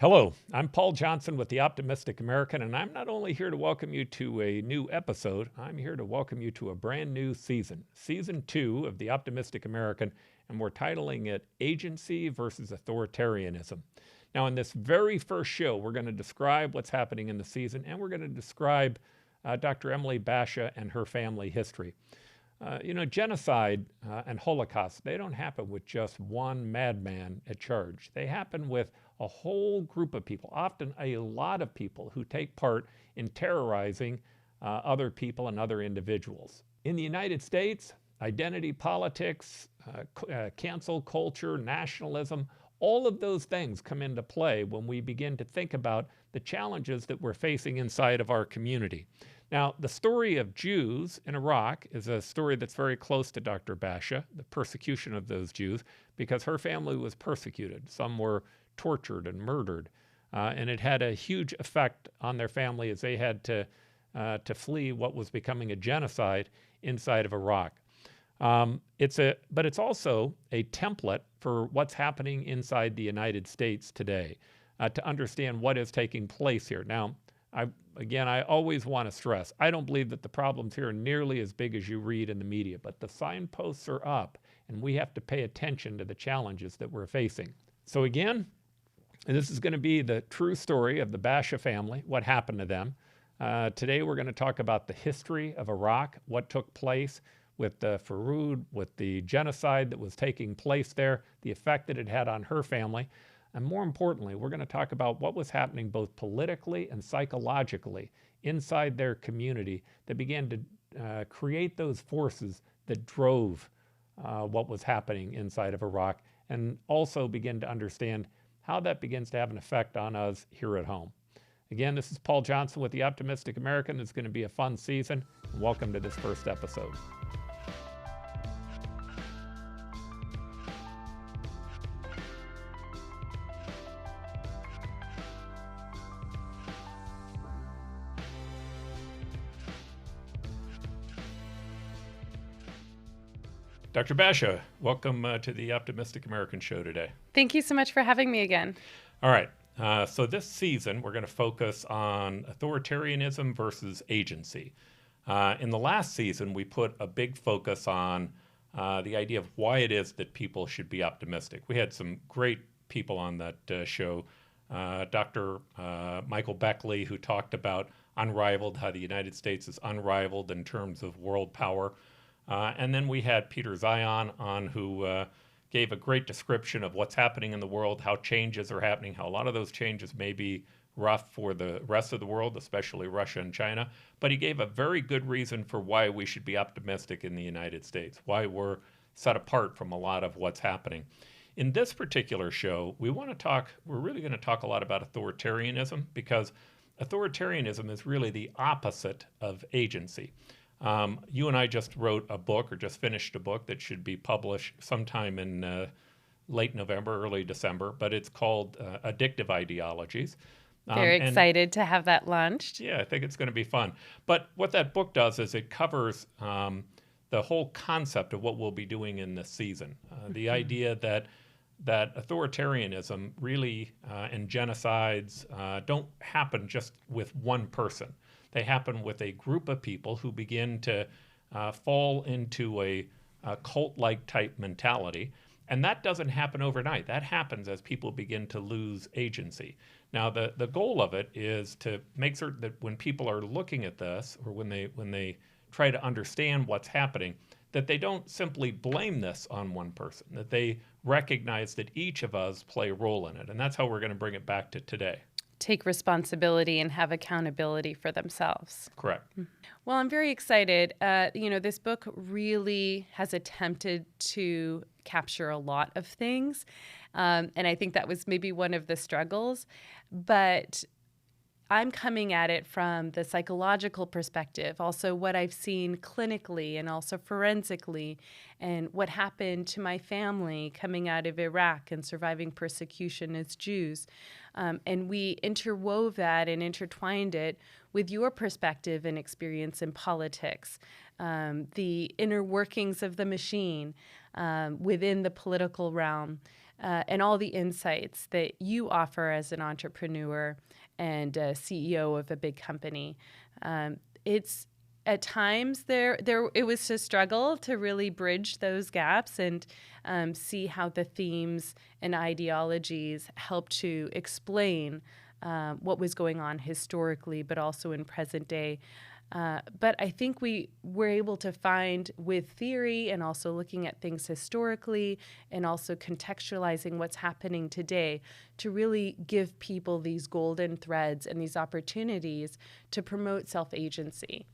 Hello, I'm Paul Johnson with the Optimistic American, and I'm not only here to welcome you to a new episode, I'm here to welcome you to a brand new season, Season 2 of the Optimistic American, and we're titling it Agency versus Authoritarianism. Now, in this very first show, we're going to describe what's happening in the season, and we're going to describe Dr. Emily Bashah and her family history. Genocide and Holocaust, they don't happen with just one madman at charge. They happen with a whole group of people, often a lot of people who take part in terrorizing other people and other individuals. In the United States, identity politics, cancel culture, nationalism, all of those things come into play when we begin to think about the challenges that we're facing inside of our community. Now, the story of Jews in Iraq is a story that's very close to Dr. Bashah, the persecution of those Jews, because her family was persecuted. Some were tortured and murdered, and it had a huge effect on their family as they had to flee what was becoming a genocide inside of Iraq. But it's also a template for what's happening inside the United States today, to understand what is taking place here. Now, I always want to stress, I don't believe that the problems here are nearly as big as you read in the media, but the signposts are up, and we have to pay attention to the challenges that we're facing. So again, this is going to be the true story of the Bashah family, what happened to them. Today we're going to talk about the history of Iraq, what took place with the Furud, with the genocide that was taking place there, the effect that it had on her family. And more importantly, we're going to talk about what was happening both politically and psychologically inside their community that began to create those forces that drove what was happening inside of Iraq, and also begin to understand how that begins to have an effect on us here at home. Again, this is Paul Johnson with the Optimistic American. It's going to be a fun season. Welcome to this first episode. Dr. Bashah, welcome to the Optimistic American show today. Thank you so much for having me again. All right. So this season, we're going to focus on authoritarianism versus agency. In the last season, we put a big focus on the idea of why it is that people should be optimistic. We had some great people on that show. Dr. Michael Beckley, who talked about unrivaled, how the United States is unrivaled in terms of world power. And then we had Peter Zion on, who gave a great description of what's happening in the world, how changes are happening, how a lot of those changes may be rough for the rest of the world, especially Russia and China. But he gave a very good reason for why we should be optimistic in the United States, why we're set apart from a lot of what's happening. In this particular show, we're really going to talk a lot about authoritarianism, because authoritarianism is really the opposite of agency. You and I just wrote a book, or just finished a book, that should be published sometime in late November, early December, but it's called Addictive Ideologies. Very excited to have that launched. Yeah, I think it's going to be fun. But what that book does is it covers the whole concept of what we'll be doing in this season. The idea that authoritarianism really and genocides don't happen just with one person. They happen with a group of people who begin to fall into a cult-like type mentality. And that doesn't happen overnight. That happens as people begin to lose agency. Now, the goal of it is to make certain that when people are looking at this, or when they try to understand what's happening, that they don't simply blame this on one person, that they recognize that each of us play a role in it. And that's how we're going to bring it back to today. Take responsibility and have accountability for themselves. Correct. Well, I'm very excited. This book really has attempted to capture a lot of things. And I think that was maybe one of the struggles. But I'm coming at it from the psychological perspective, also what I've seen clinically and also forensically, and what happened to my family coming out of Iraq and surviving persecution as Jews. And we interwove that and intertwined it with your perspective and experience in politics, the inner workings of the machine within the political realm, and all the insights that you offer as an entrepreneur and a CEO of a big company. It's at times it was a struggle to really bridge those gaps and see how the themes and ideologies help to explain what was going on historically, but also in present day. But I think we were able to find, with theory and also looking at things historically and also contextualizing what's happening today, to really give people these golden threads and these opportunities to promote self-agency.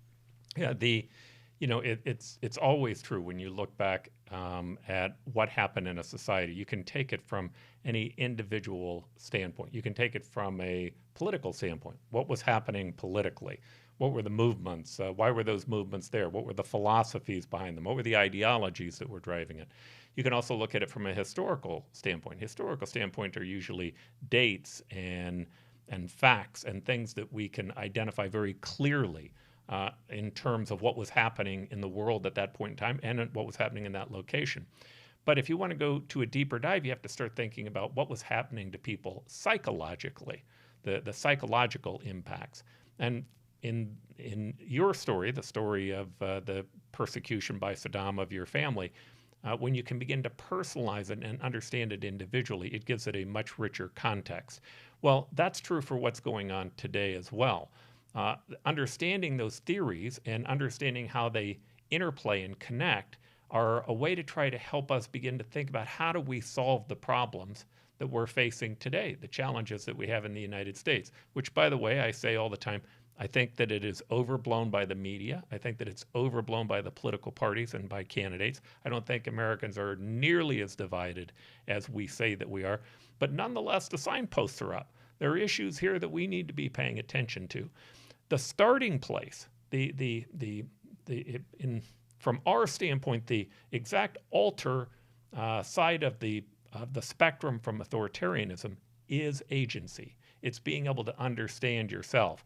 Yeah, it's always true when you look back at what happened in a society. You can take it from any individual standpoint. You can take it from a political standpoint. What was happening politically? What were the movements? Why were those movements there? What were the philosophies behind them? What were the ideologies that were driving it? You can also look at it from a historical standpoint. Historical standpoint are usually dates and facts and things that we can identify very clearly in terms of what was happening in the world at that point in time and what was happening in that location. But if you want to go to a deeper dive, you have to start thinking about what was happening to people psychologically, the psychological impacts. And in your story, the story of the persecution by Saddam of your family, when you can begin to personalize it and understand it individually, it gives it a much richer context. Well, that's true for what's going on today as well. Understanding those theories and understanding how they interplay and connect are a way to try to help us begin to think about how do we solve the problems that we're facing today, the challenges that we have in the United States, which, by the way, I say all the time, I think that it is overblown by the media. I think that it's overblown by the political parties and by candidates. I don't think Americans are nearly as divided as we say that we are. But nonetheless, the signposts are up. There are issues here that we need to be paying attention to. The starting place, from our standpoint, the exact alter side of the spectrum from authoritarianism is agency. It's being able to understand yourself.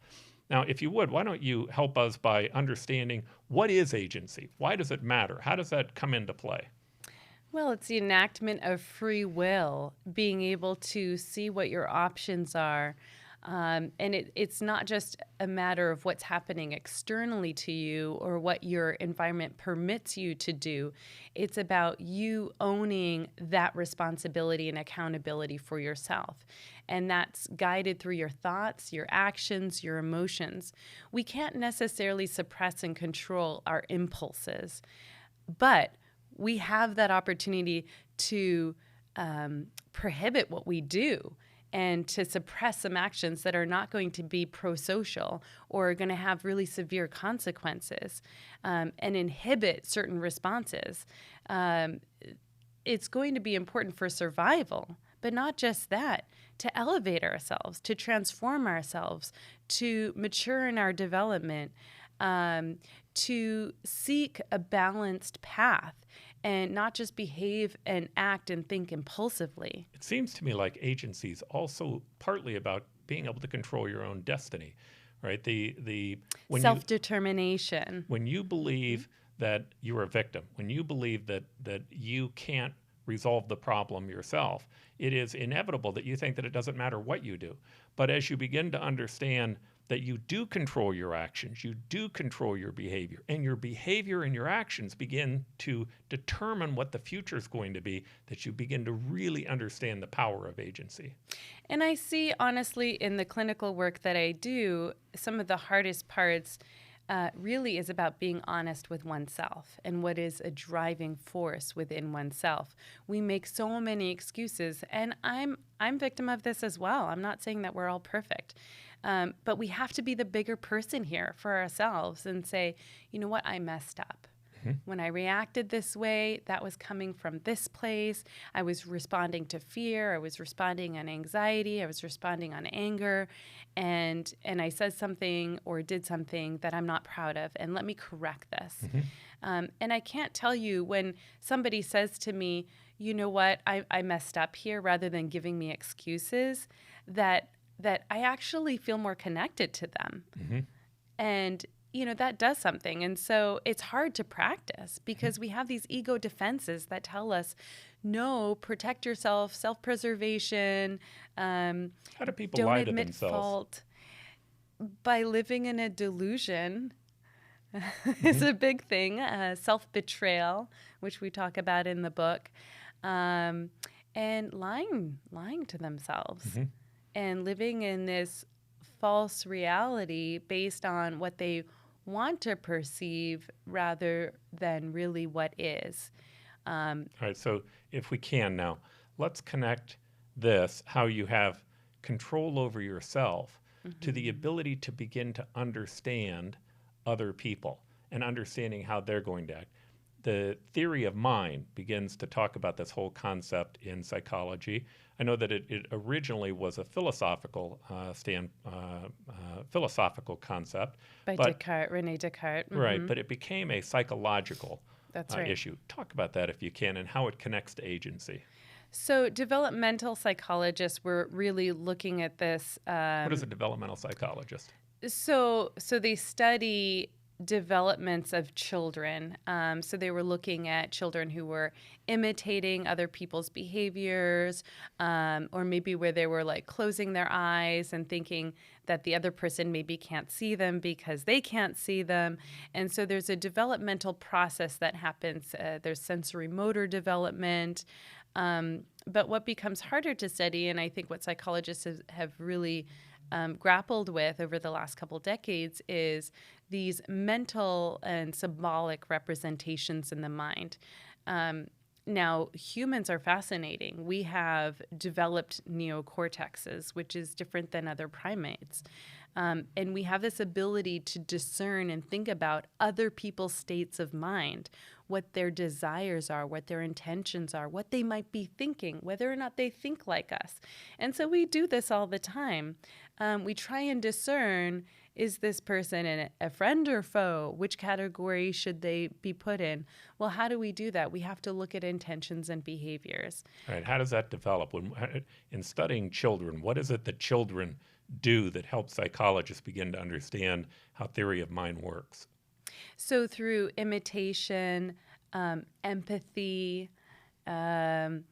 Now, if you would, why don't you help us by understanding what is agency? Why does it matter? How does that come into play? Well, it's the enactment of free will, being able to see what your options are. And it's not just a matter of what's happening externally to you or what your environment permits you to do. It's about you owning that responsibility and accountability for yourself. And that's guided through your thoughts, your actions, your emotions. We can't necessarily suppress and control our impulses, but we have that opportunity to prohibit what we do and to suppress some actions that are not going to be pro-social or are going to have really severe consequences, and inhibit certain responses. It's going to be important for survival, but not just that, to elevate ourselves, to transform ourselves, to mature in our development, to seek a balanced path and not just behave and act and think impulsively. It seems to me like agency is also partly about being able to control your own destiny, right? When self-determination. When you believe that you're a victim, when you believe that you can't resolve the problem yourself, it is inevitable that you think that it doesn't matter what you do. But as you begin to understand that you do control your actions, you do control your behavior, and your actions begin to determine what the future is going to be, that you begin to really understand the power of agency. And I see, honestly, in the clinical work that I do, some of the hardest parts really is about being honest with oneself and what is a driving force within oneself. We make so many excuses, and I'm victim of this as well. I'm not saying that we're all perfect. But we have to be the bigger person here for ourselves and say, you know what, I messed up. Mm-hmm. When I reacted this way, that was coming from this place. I was responding to fear. I was responding on anxiety. I was responding on anger. And I said something or did something that I'm not proud of. And let me correct this. Mm-hmm. And I can't tell you when somebody says to me, you know what, I messed up here, rather than giving me excuses, that I actually feel more connected to them. Mm-hmm. And, that does something. And so it's hard to practice because we have these ego defenses that tell us, no, protect yourself, self-preservation, How do people don't lie to admit themselves? fault. By living in a delusion is Hmm. a big thing. Self-betrayal, which we talk about in the book, um, and lying to themselves, Hmm. and living in this false reality based on what they want to perceive rather than really what is. All right, so if we can now, let's connect this, how you have control over yourself, to the Mhm. ability to begin to understand other people and understanding how they're going to act. The theory of mind begins to talk about this whole concept in psychology. I know that it originally was a philosophical concept, By but Descartes, Rene Descartes. right, but it became a psychological That's right. issue. Talk about that if you can, and how it connects to agency. So, developmental psychologists were really looking at this. What is a developmental psychologist? So they study developments of children. So they were looking at children who were imitating other people's behaviors, or maybe where they were like closing their eyes and thinking that the other person maybe can't see them because they can't see them. And so there's a developmental process that happens. There's sensory motor development. But what becomes harder to study, and I think what psychologists have really grappled with over the last couple decades, is these mental and symbolic representations in the mind. Now, humans are fascinating. We have developed neocortexes, which is different than other primates. And we have this ability to discern and think about other people's states of mind, what their desires are, what their intentions are, what they might be thinking, whether or not they think like us. And so we do this all the time. We try and discern, is this person a friend or foe? Which category should they be put in? Well, how do we do that? We have to look at intentions and behaviors. All right, how does that develop? In studying children, what is it that children do that helps psychologists begin to understand how theory of mind works? So through imitation, empathy, um,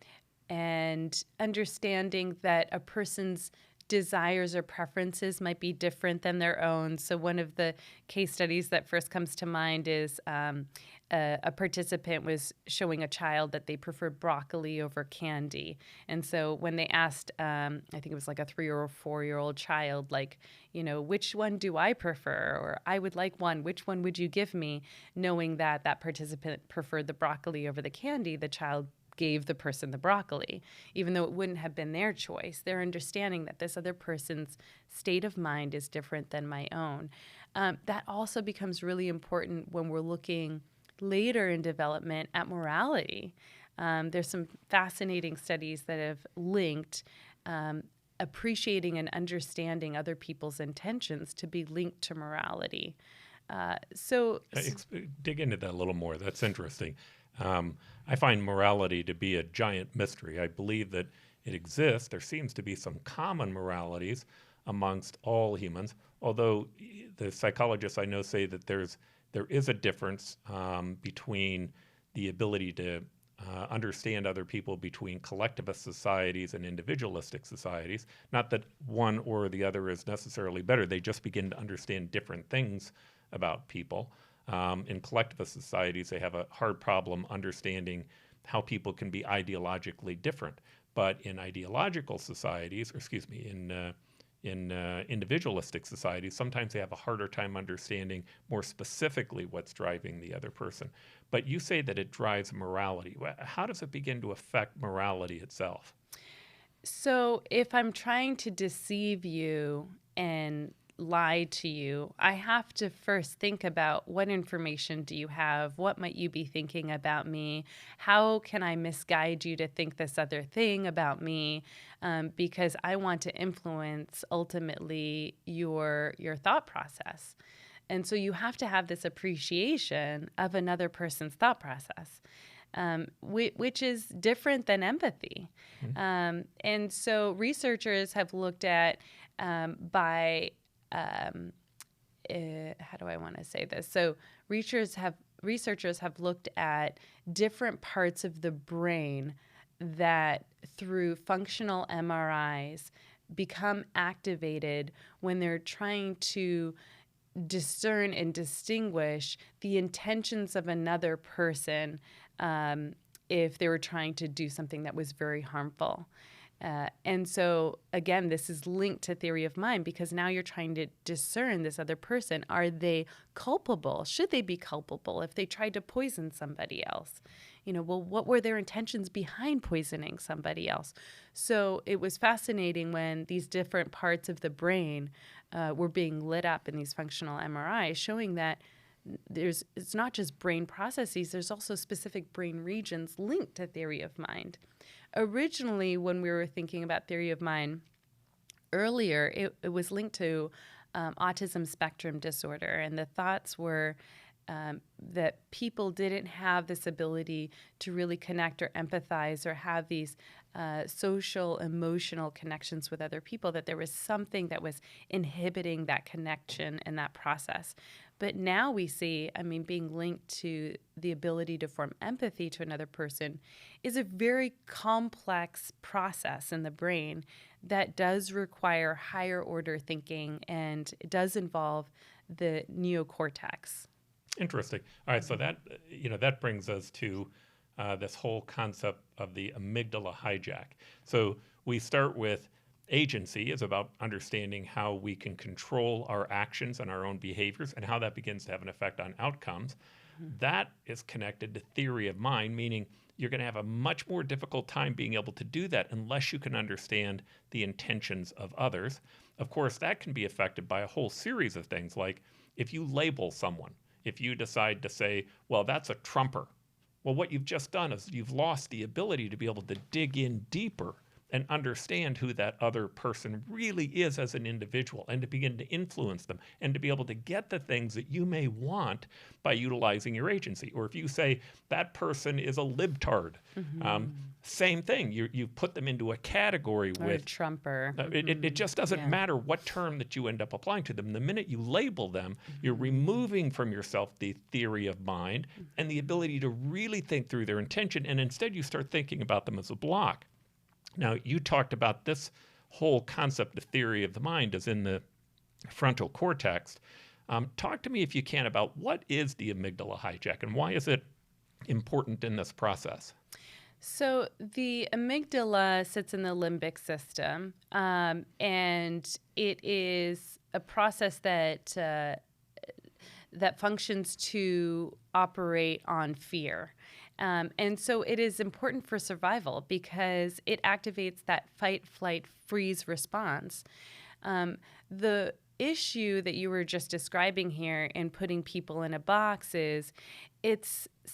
and understanding that a person's desires or preferences might be different than their own. So one of the case studies that first comes to mind is a participant was showing a child that they preferred broccoli over candy. And so when they asked, I think it was like a 3 or 4-year-old child, like, which one do I prefer? Or I would like one, which one would you give me? Knowing that that participant preferred the broccoli over the candy, the child gave the person the broccoli, even though it wouldn't have been their choice. They're understanding that this other person's state of mind is different than my own. That also becomes really important when we're looking later in development at morality. There's some fascinating studies that have linked appreciating and understanding other people's intentions to be linked to morality. Dig into that a little more. That's interesting. I find morality to be a giant mystery. I believe that it exists. There seems to be some common moralities amongst all humans, although the psychologists I know say that there is a difference between the ability to understand other people between collectivist societies and individualistic societies. Not that one or the other is necessarily better. They just begin to understand different things about people. In collectivist societies, they have a hard problem understanding how people can be ideologically different. But in ideological societies, or excuse me, in individualistic societies, sometimes they have a harder time understanding more specifically what's driving the other person. But you say that it drives morality. How does it begin to affect morality itself? So if I'm trying to deceive you and lie to you, I have to first think about what information do you have? What might you be thinking about me? How can I misguide you to think this other thing about me? Because I want to influence ultimately your thought process. And so you have to have this appreciation of another person's thought process. Which is different than empathy. Mm-hmm. And so researchers have looked at how do I want to say this? So researchers have looked at different parts of the brain that through functional MRIs become activated when they're trying to discern and distinguish the intentions of another person if they were trying to do something that was very harmful. And so, again, this is linked to theory of mind because now you're trying to discern this other person. Are they culpable? Should they be culpable if they tried to poison somebody else? Well, what were their intentions behind poisoning somebody else? So it was fascinating when these different parts of the brain were being lit up in these functional MRIs, showing that it's not just brain processes, there's also specific brain regions linked to theory of mind. Originally, when we were thinking about theory of mind earlier, it was linked to autism spectrum disorder, and the thoughts were that people didn't have this ability to really connect or empathize or have these social, emotional connections with other people, that there was something that was inhibiting that connection and that process. But now we see, being linked to the ability to form empathy to another person is a very complex process in the brain that does require higher order thinking, and it does involve the neocortex. Interesting. All right, so that brings us to this whole concept of the amygdala hijack. So we start with agency is about understanding how we can control our actions and our own behaviors and how that begins to have an effect on outcomes. Mm-hmm. That is connected to theory of mind, meaning you're going to have a much more difficult time being able to do that unless you can understand the intentions of others. Of course, that can be affected by a whole series of things, like if you label someone, if you decide to say, well, that's a Trumper. Well, what you've just done is you've lost the ability to be able to dig in deeper and understand who that other person really is as an individual, and to begin to influence them and to be able to get the things that you may want by utilizing your agency. Or if you say that person is a libtard, same thing. You put them into a category or with a Trumper. It just doesn't matter what term that you end up applying to them. The minute you label them, you're removing from yourself the theory of mind and the ability to really think through their intention, and instead you start thinking about them as a block. Now, you talked about this whole concept of theory of the mind is in the frontal cortex. Talk to me, if you can, about what is the amygdala hijack and why is it important in this process? So the amygdala sits in the limbic system, and it is a process that functions to operate on fear. And so it is important for survival because it activates that fight, flight, freeze response. The issue that you were just describing here in putting people in a box is it's a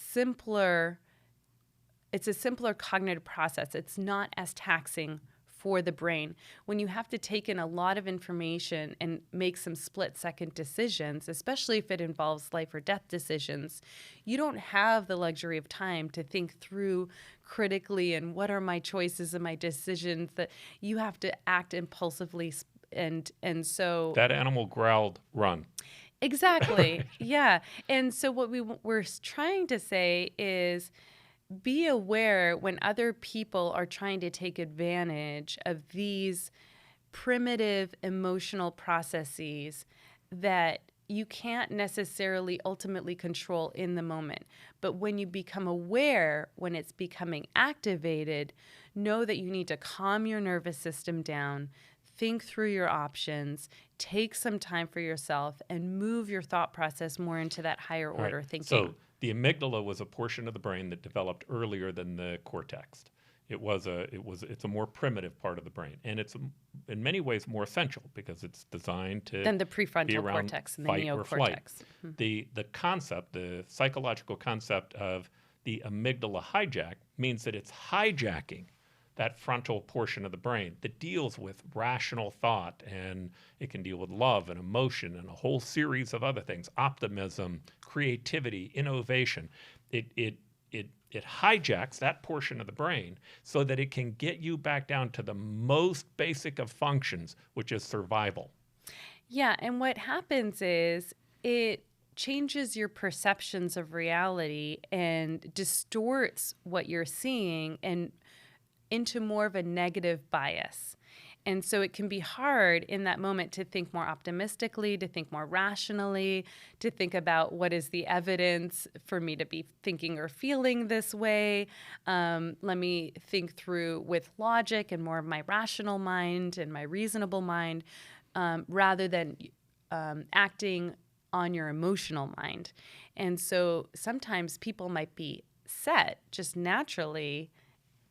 simpler cognitive process. It's not as taxing for the brain. When you have to take in a lot of information and make some split-second decisions, especially if it involves life or death decisions, you don't have the luxury of time to think through critically and what are my choices and my decisions, that you have to act impulsively, and so that animal growled, run. Exactly. Yeah. And so what we're trying to say is, be aware when other people are trying to take advantage of these primitive emotional processes that you can't necessarily ultimately control in the moment. But when you become aware when it's becoming activated, know that you need to calm your nervous system down, think through your options, take some time for yourself, and move your thought process more into that higher order thinking. So the amygdala was a portion of the brain that developed earlier than the cortex. It's a more primitive part of the brain, and it's in many ways more essential because it's designed to than the prefrontal be around cortex and the fight or flight. neocortex. The concept, the psychological concept of the amygdala hijack means that it's hijacking that frontal portion of the brain that deals with rational thought, and it can deal with love and emotion and a whole series of other things, optimism, creativity, innovation. It hijacks that portion of the brain so that it can get you back down to the most basic of functions, which is survival. Yeah, and what happens is it changes your perceptions of reality and distorts what you're seeing and into more of a negative bias. And so it can be hard in that moment to think more optimistically, to think more rationally, to think about what is the evidence for me to be thinking or feeling this way. Let me think through with logic and more of my rational mind and my reasonable mind, rather than acting on your emotional mind. And so sometimes people might be set just naturally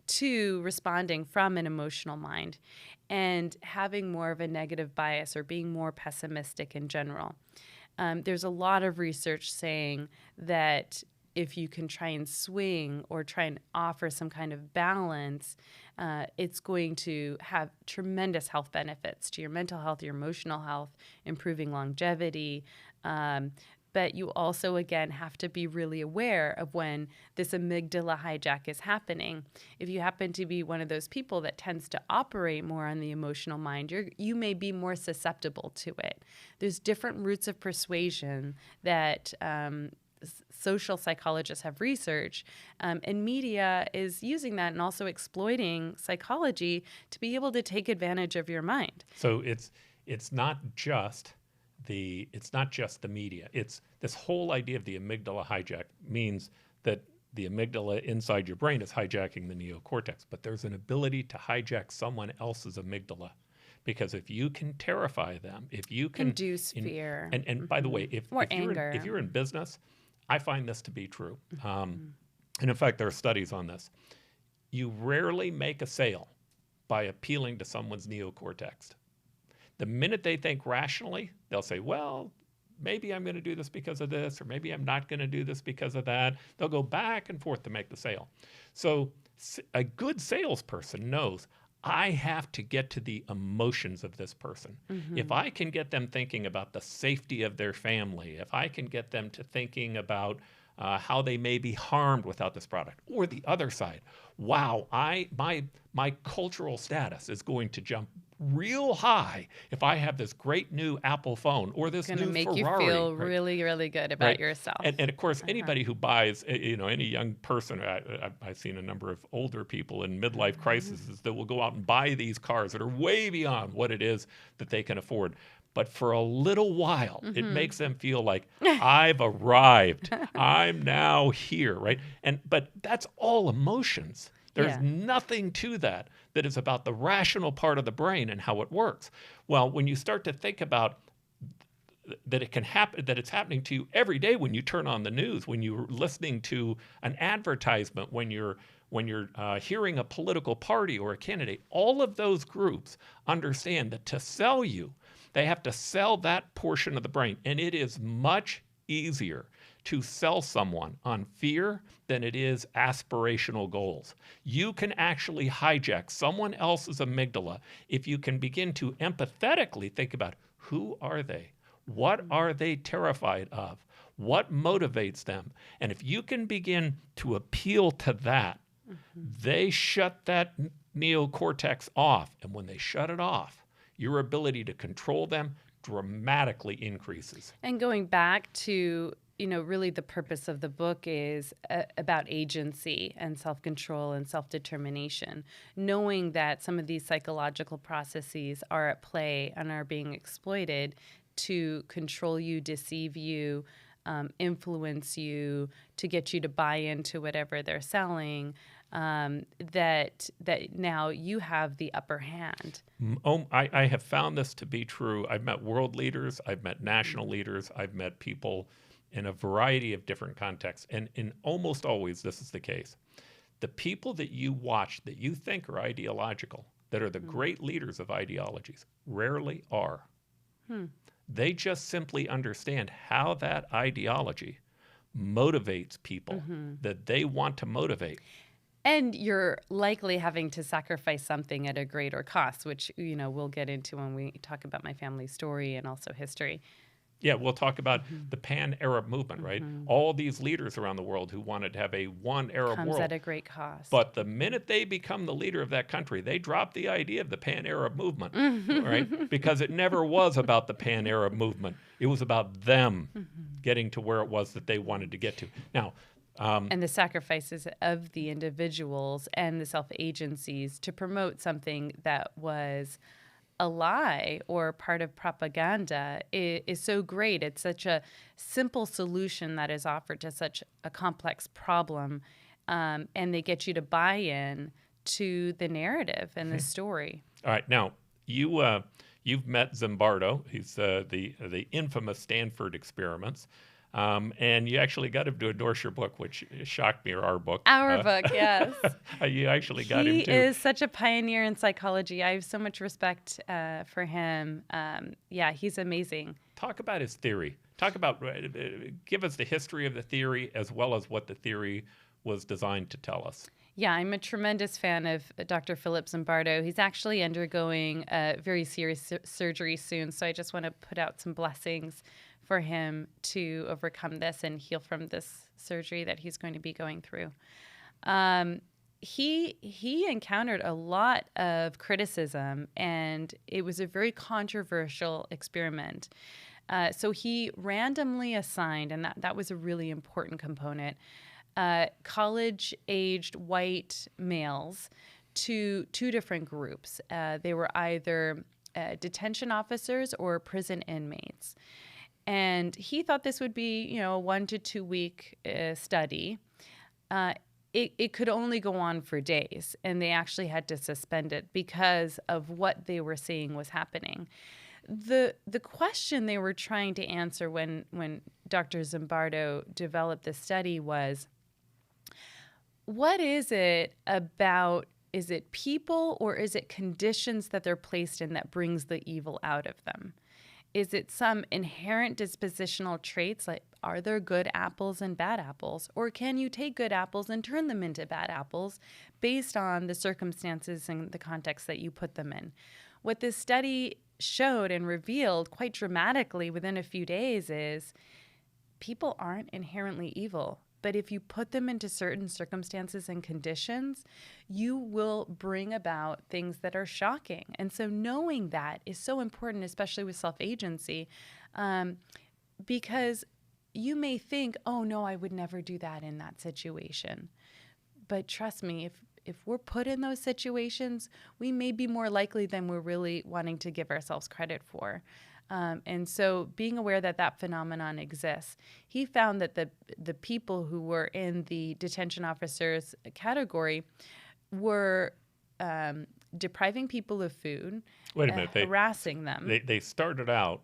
to responding from an emotional mind and having more of a negative bias or being more pessimistic in general. There's a lot of research saying that if you can try and swing or try and offer some kind of balance, it's going to have tremendous health benefits to your mental health, your emotional health, improving longevity. But you also, again, have to be really aware of when this amygdala hijack is happening. If you happen to be one of those people that tends to operate more on the emotional mind, you may be more susceptible to it. There's different routes of persuasion that social psychologists have researched, and media is using that and also exploiting psychology to be able to take advantage of your mind. So it's not just the media. It's this whole idea of the amygdala hijack means that the amygdala inside your brain is hijacking the neocortex, but there's an ability to hijack someone else's amygdala. Because if you can terrify them, if you can induce fear, and by the way, if you're in business, I find this to be true. And in fact, there are studies on this. You rarely make a sale by appealing to someone's neocortex. The minute they think rationally, they'll say, well, maybe I'm going to do this because of this, or maybe I'm not going to do this because of that. They'll go back and forth to make the sale. So a good salesperson knows, I have to get to the emotions of this person. If I can get them thinking about the safety of their family, if I can get them to thinking about how they may be harmed without this product, or the other side, wow, my cultural status is going to jump real high if I have this great new Apple phone or this new Ferrari. It's going to make you feel really, really good about yourself. And of course, anybody who buys, any young person, I've seen a number of older people in midlife crises that will go out and buy these cars that are way beyond what it is that they can afford. But for a little while, it makes them feel like, I've arrived. I'm now here, right? But that's all emotions. There's nothing to that is about the rational part of the brain and how it works. Well, when you start to think about that it can happen, that it's happening to you every day when you turn on the news, when you're listening to an advertisement, when you're hearing a political party or a candidate, all of those groups understand that to sell you, they have to sell that portion of the brain. And it is much easier to sell someone on fear than it is aspirational goals. You can actually hijack someone else's amygdala if you can begin to empathetically think about, who are they? What are they terrified of? What motivates them? And if you can begin to appeal to that, they shut that neocortex off. And when they shut it off, your ability to control them dramatically increases. And going back to, really the purpose of the book is about agency and self-control and self-determination, knowing that some of these psychological processes are at play and are being exploited to control you, deceive you, influence you, to get you to buy into whatever they're selling, that now you have the upper hand. I have found this to be true. I've met world leaders, I've met national leaders, I've met people in a variety of different contexts. And in almost always this is the case. The people that you watch that you think are ideological, that are the great leaders of ideologies, rarely are. They just simply understand how that ideology motivates people that they want to motivate. And you're likely having to sacrifice something at a greater cost, which, we'll get into when we talk about my family story and also history. Yeah, we'll talk about the pan-Arab movement, right? All these leaders around the world who wanted to have a one Arab world. Comes at a great cost. But the minute they become the leader of that country, they drop the idea of the pan-Arab movement, right? Because it never was about the pan-Arab movement. It was about them getting to where it was that they wanted to get to. Now, And the sacrifices of the individuals and the self-agencies to promote something that was a lie or part of propaganda is so great. It's such a simple solution that is offered to such a complex problem, and they get you to buy in to the narrative and the story. All right, now you've met Zimbardo. He's the infamous Stanford experiments, and you actually got him to endorse your book, which shocked me, or our book. Our book, yes. You actually got him too. He is such a pioneer in psychology. I have so much respect for him. Yeah, he's amazing. Talk about his theory. Talk about, give us the history of the theory as well as what the theory was designed to tell us. Yeah, I'm a tremendous fan of Dr. Philip Zimbardo. He's actually undergoing very serious surgery soon, so I just want to put out some blessings for him to overcome this and heal from this surgery that he's going to be going through. He encountered a lot of criticism, and it was a very controversial experiment. So he randomly assigned, and that was a really important component, college-aged white males to two different groups. They were either detention officers or prison inmates. And he thought this would be, a 1 to 2 week study. It could only go on for days, and they actually had to suspend it because of what they were seeing was happening. The question they were trying to answer when Dr. Zimbardo developed this study was, what is it about, is it people or is it conditions that they're placed in that brings the evil out of them? Is it some inherent dispositional traits, like are there good apples and bad apples? Or can you take good apples and turn them into bad apples based on the circumstances and the context that you put them in? What this study showed and revealed quite dramatically within a few days is people aren't inherently evil. But if you put them into certain circumstances and conditions, you will bring about things that are shocking. And so knowing that is so important, especially with self-agency, because you may think, oh, no, I would never do that in that situation. But trust me, if we're put in those situations, we may be more likely than we're really wanting to give ourselves credit for. And so being aware that that phenomenon exists, he found that the people who were in the detention officers category were depriving people of food, Wait a minute, harassing them. They started out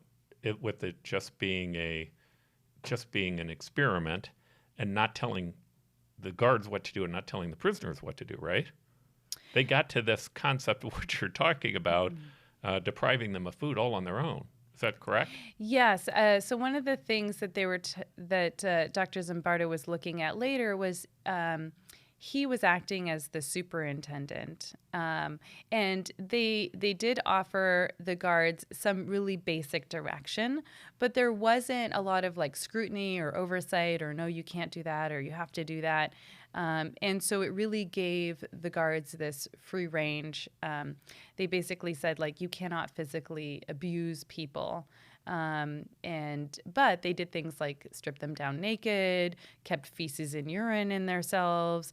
with it just being an experiment and not telling the guards what to do and not telling the prisoners what to do, right? They got to this concept of what you're talking about, depriving them of food all on their own. Is that correct? Yes. So one of the things that Dr. Zimbardo was looking at later was he was acting as the superintendent, and they did offer the guards some really basic direction, but there wasn't a lot of like scrutiny or oversight or no, you can't do that or you have to do that. And so it really gave the guards this free range. They basically said, like, you cannot physically abuse people. But they did things like strip them down naked, kept feces and urine in their cells,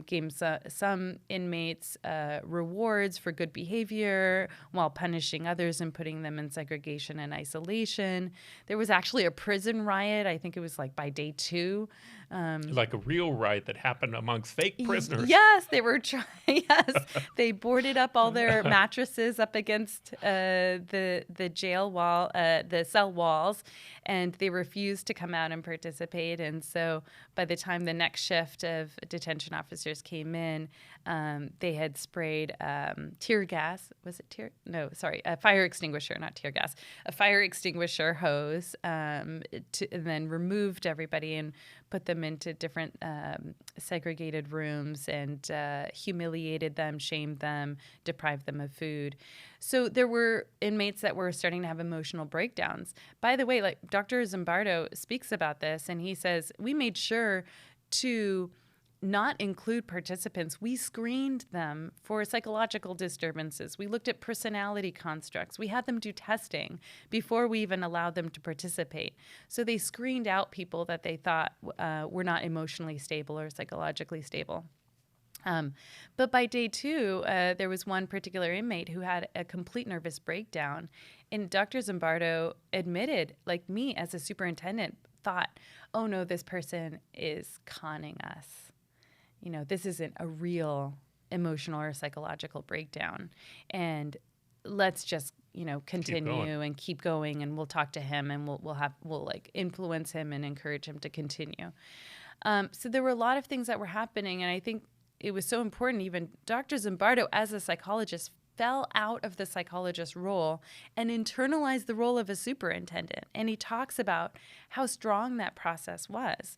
gave some inmates rewards for good behavior while punishing others and putting them in segregation and isolation. There was actually a prison riot. I think it was like by day 2. Like a real riot that happened amongst fake prisoners. Yes, they were trying. Yes, they boarded up all their mattresses up against the jail wall, the cell walls, and they refused to come out and participate. And so, by the time the next shift of detention officers came in, they had sprayed tear gas. Was it tear? No, sorry, a fire extinguisher, not tear gas. A fire extinguisher hose, and then removed everybody and put them into different segregated rooms and humiliated them, shamed them, deprived them of food. So there were inmates that were starting to have emotional breakdowns. By the way, like Dr. Zimbardo speaks about this, and he says, we made sure to not include participants. We screened them for psychological disturbances. We looked at personality constructs. We had them do testing before we even allowed them to participate. So they screened out people that they thought were not emotionally stable or psychologically stable. But by day 2, there was one particular inmate who had a complete nervous breakdown. And Dr. Zimbardo admitted, like me as a superintendent, thought, oh no, this person is conning us. You know, this isn't a real emotional or psychological breakdown. And let's just, continue and keep going, and we'll talk to him, and we'll like influence him and encourage him to continue. So there were a lot of things that were happening, and I think it was so important. Even Dr. Zimbardo, as a psychologist, fell out of the psychologist role and internalized the role of a superintendent. And he talks about how strong that process was.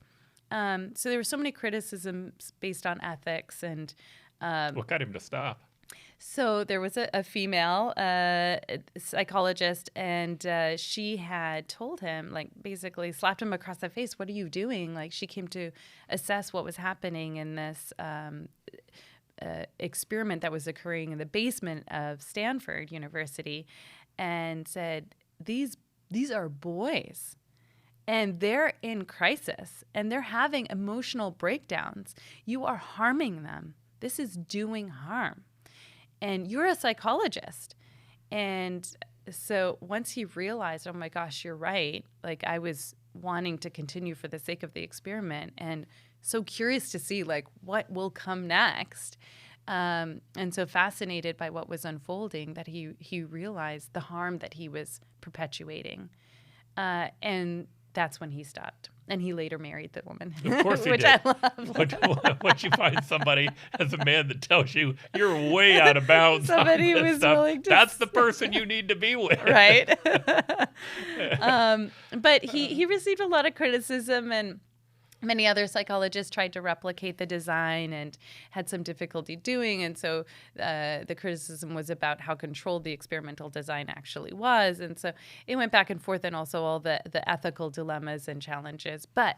So there were so many criticisms based on ethics and what got him to stop? So there was a female psychologist, and she had told him, like, basically slapped him across the face. What are you doing? Like, she came to assess what was happening in this experiment that was occurring in the basement of Stanford University, and said, these are boys. And they're in crisis, and they're having emotional breakdowns. You are harming them. This is doing harm. And you're a psychologist. And so once he realized, oh my gosh, you're right. Like, I was wanting to continue for the sake of the experiment, and so curious to see, like, what will come next. And so fascinated by what was unfolding, that he realized the harm that he was perpetuating. And that's when he stopped. And he later married the woman. Of course he which did. I love. Once you find somebody as a man that tells you you're way out of bounds, Somebody on this was stuff, willing to that's the person you need to be with. Right. But he received a lot of criticism, and many other psychologists tried to replicate the design and had some difficulty doing. And so the criticism was about how controlled the experimental design actually was. And so it went back and forth, and also all the ethical dilemmas and challenges. But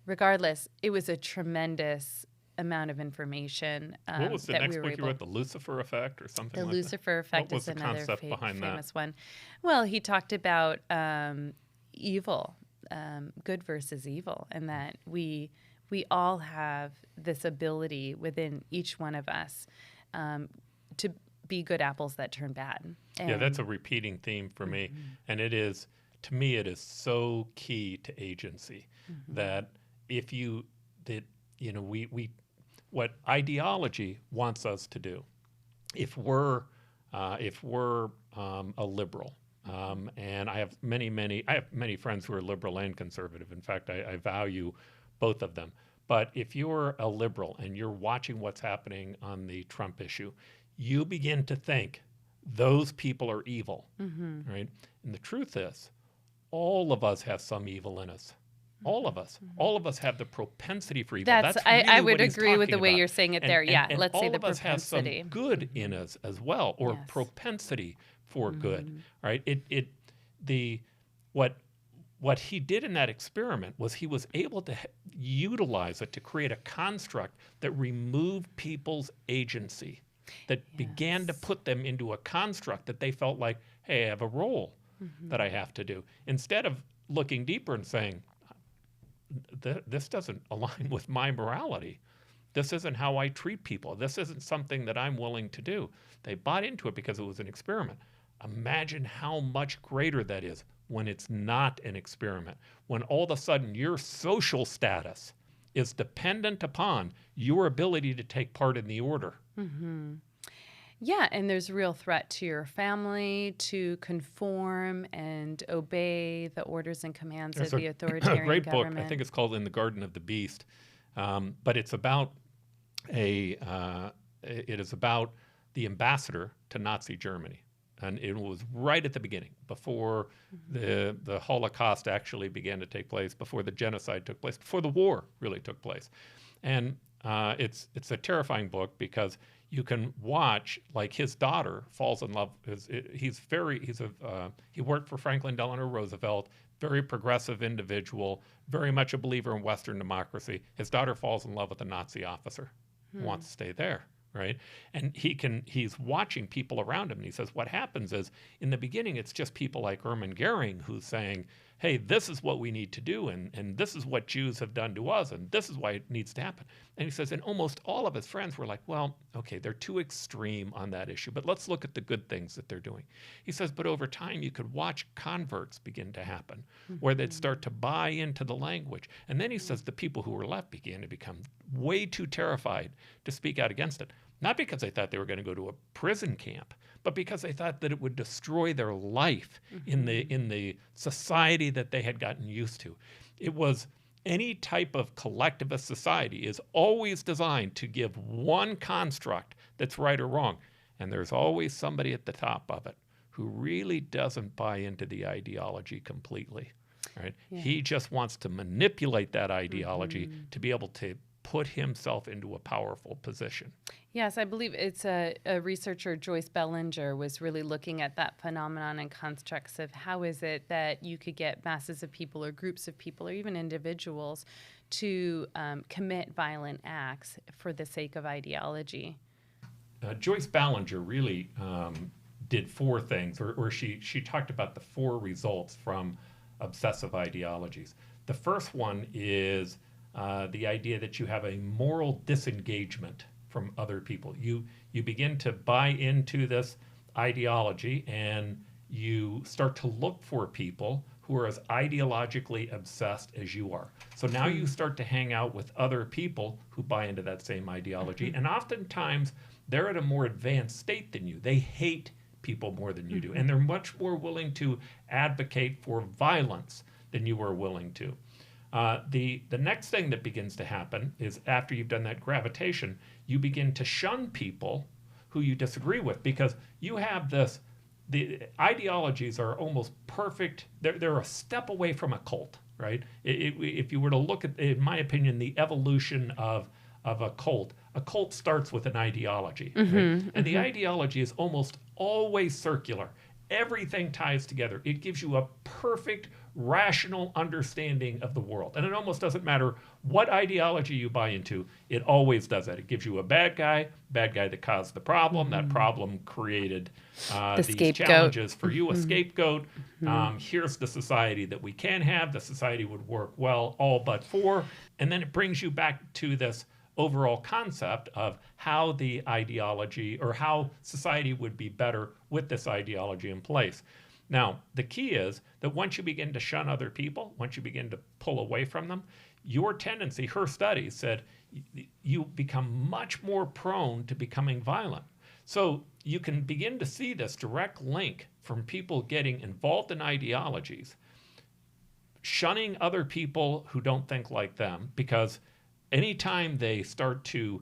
regardless, it was a tremendous amount of information. What was the that next we were book you wrote? The Lucifer Effect or something The like Lucifer Effect What was is the another concept behind that? famous one. Well, he talked about evil. Good versus evil, and that we all have this ability within each one of us to be good apples that turn bad. And Yeah, that's a repeating theme for me. And it is, to me, it is so key to agency that if you, what ideology wants us to do, if we're a liberal, and I have many friends who are liberal and conservative. In fact, I value both of them. But if you're a liberal and you're watching what's happening on the Trump issue, you begin to think those people are evil, right? And the truth is, all of us have some evil in us. All of us. All of us have the propensity for evil. That's really I would what he's agree with the talking way about. you're saying it there. And Let's say the all of us have propensity. some good in us as well, or Yes. propensity for good, right? What he did in that experiment was he was able to utilize it to create a construct that removed people's agency, that began to put them into a construct that they felt like, hey, I have a role that I have to do, instead of looking deeper and saying, this doesn't align with my morality. This isn't how I treat people. This isn't something that I'm willing to do. They bought into it because it was an experiment. Imagine how much greater that is when it's not an experiment, when all of a sudden your social status is dependent upon your ability to take part in the order. Yeah, and there's a real threat to your family to conform and obey the orders and commands of the authoritarian great government. book. I think it's called In the Garden of the Beast, but it's about it is about the ambassador to Nazi Germany. And it was right at the beginning, before the Holocaust actually began to take place, before the genocide took place, before the war really took place. And it's a terrifying book because you can watch, like his daughter falls in love. He worked for Franklin Delano Roosevelt, very progressive individual, very much a believer in Western democracy. His daughter falls in love with a Nazi officer, wants to stay there, right? And he's watching people around him, and he says what happens is, in the beginning, it's just people like Hermann Goering who's saying, hey, this is what we need to do, and this is what Jews have done to us, and this is why it needs to happen. And he says, and almost all of his friends were like, well, okay, they're too extreme on that issue, but let's look at the good things that they're doing. He says, but over time, you could watch converts begin to happen, where they'd start to buy into the language. And then he says the people who were left began to become way too terrified to speak out against it. Not because they thought they were going to go to a prison camp, but because they thought that it would destroy their life in the society that they had gotten used to. It was any type of collectivist society is always designed to give one construct that's right or wrong. And there's always somebody at the top of it who really doesn't buy into the ideology completely. Right? Yeah. He just wants to manipulate that ideology to be able to put himself into a powerful position. Yes, I believe it's a researcher, Joyce Bellinger, was really looking at that phenomenon and constructs of how is it that you could get masses of people or groups of people or even individuals to commit violent acts for the sake of ideology. Joyce Ballinger really did four things, or she talked about the four results from obsessive ideologies. The first one is the idea that you have a moral disengagement from other people. You begin to buy into this ideology, and you start to look for people who are as ideologically obsessed as you are. So now you start to hang out with other people who buy into that same ideology, and oftentimes they're at a more advanced state than you. They hate people more than you do, and they're much more willing to advocate for violence than you are willing to. The next thing that begins to happen is, after you've done that gravitation, you begin to shun people who you disagree with, because you have the ideologies are almost perfect. They're a step away from a cult, right? If you were to look at, in my opinion, the evolution of a cult starts with an ideology, right? And the ideology is almost always circular. Everything ties together. It gives you a perfect, rational understanding of the world. And it almost doesn't matter what ideology you buy into, it always does that. It gives you a bad guy that caused the problem. That problem created these challenges for you, a scapegoat. Here's the society that we can have. The society would work well, all but for. And then it brings you back to this overall concept of how the ideology, or how society would be better with this ideology in place. Now, the key is that once you begin to shun other people, once you begin to pull away from them, your tendency, her studies said, you become much more prone to becoming violent. So you can begin to see this direct link from people getting involved in ideologies, shunning other people who don't think like them, because anytime they start to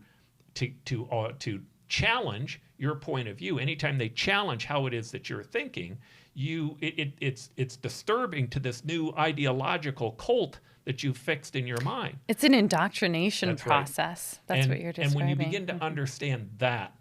challenge your point of view, anytime they challenge how it is that you're thinking, it's disturbing to this new ideological cult that you've fixed in your mind. It's an indoctrination process. Right. That's what you're describing. And when you begin to understand that,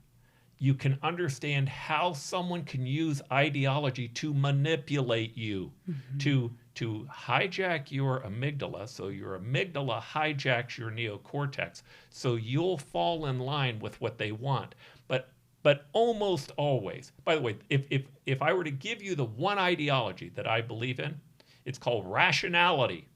you can understand how someone can use ideology to manipulate you, to hijack your amygdala, so your amygdala hijacks your neocortex, so you'll fall in line with what they want. But almost always, by the way, if I were to give you the one ideology that I believe in, it's called rationality.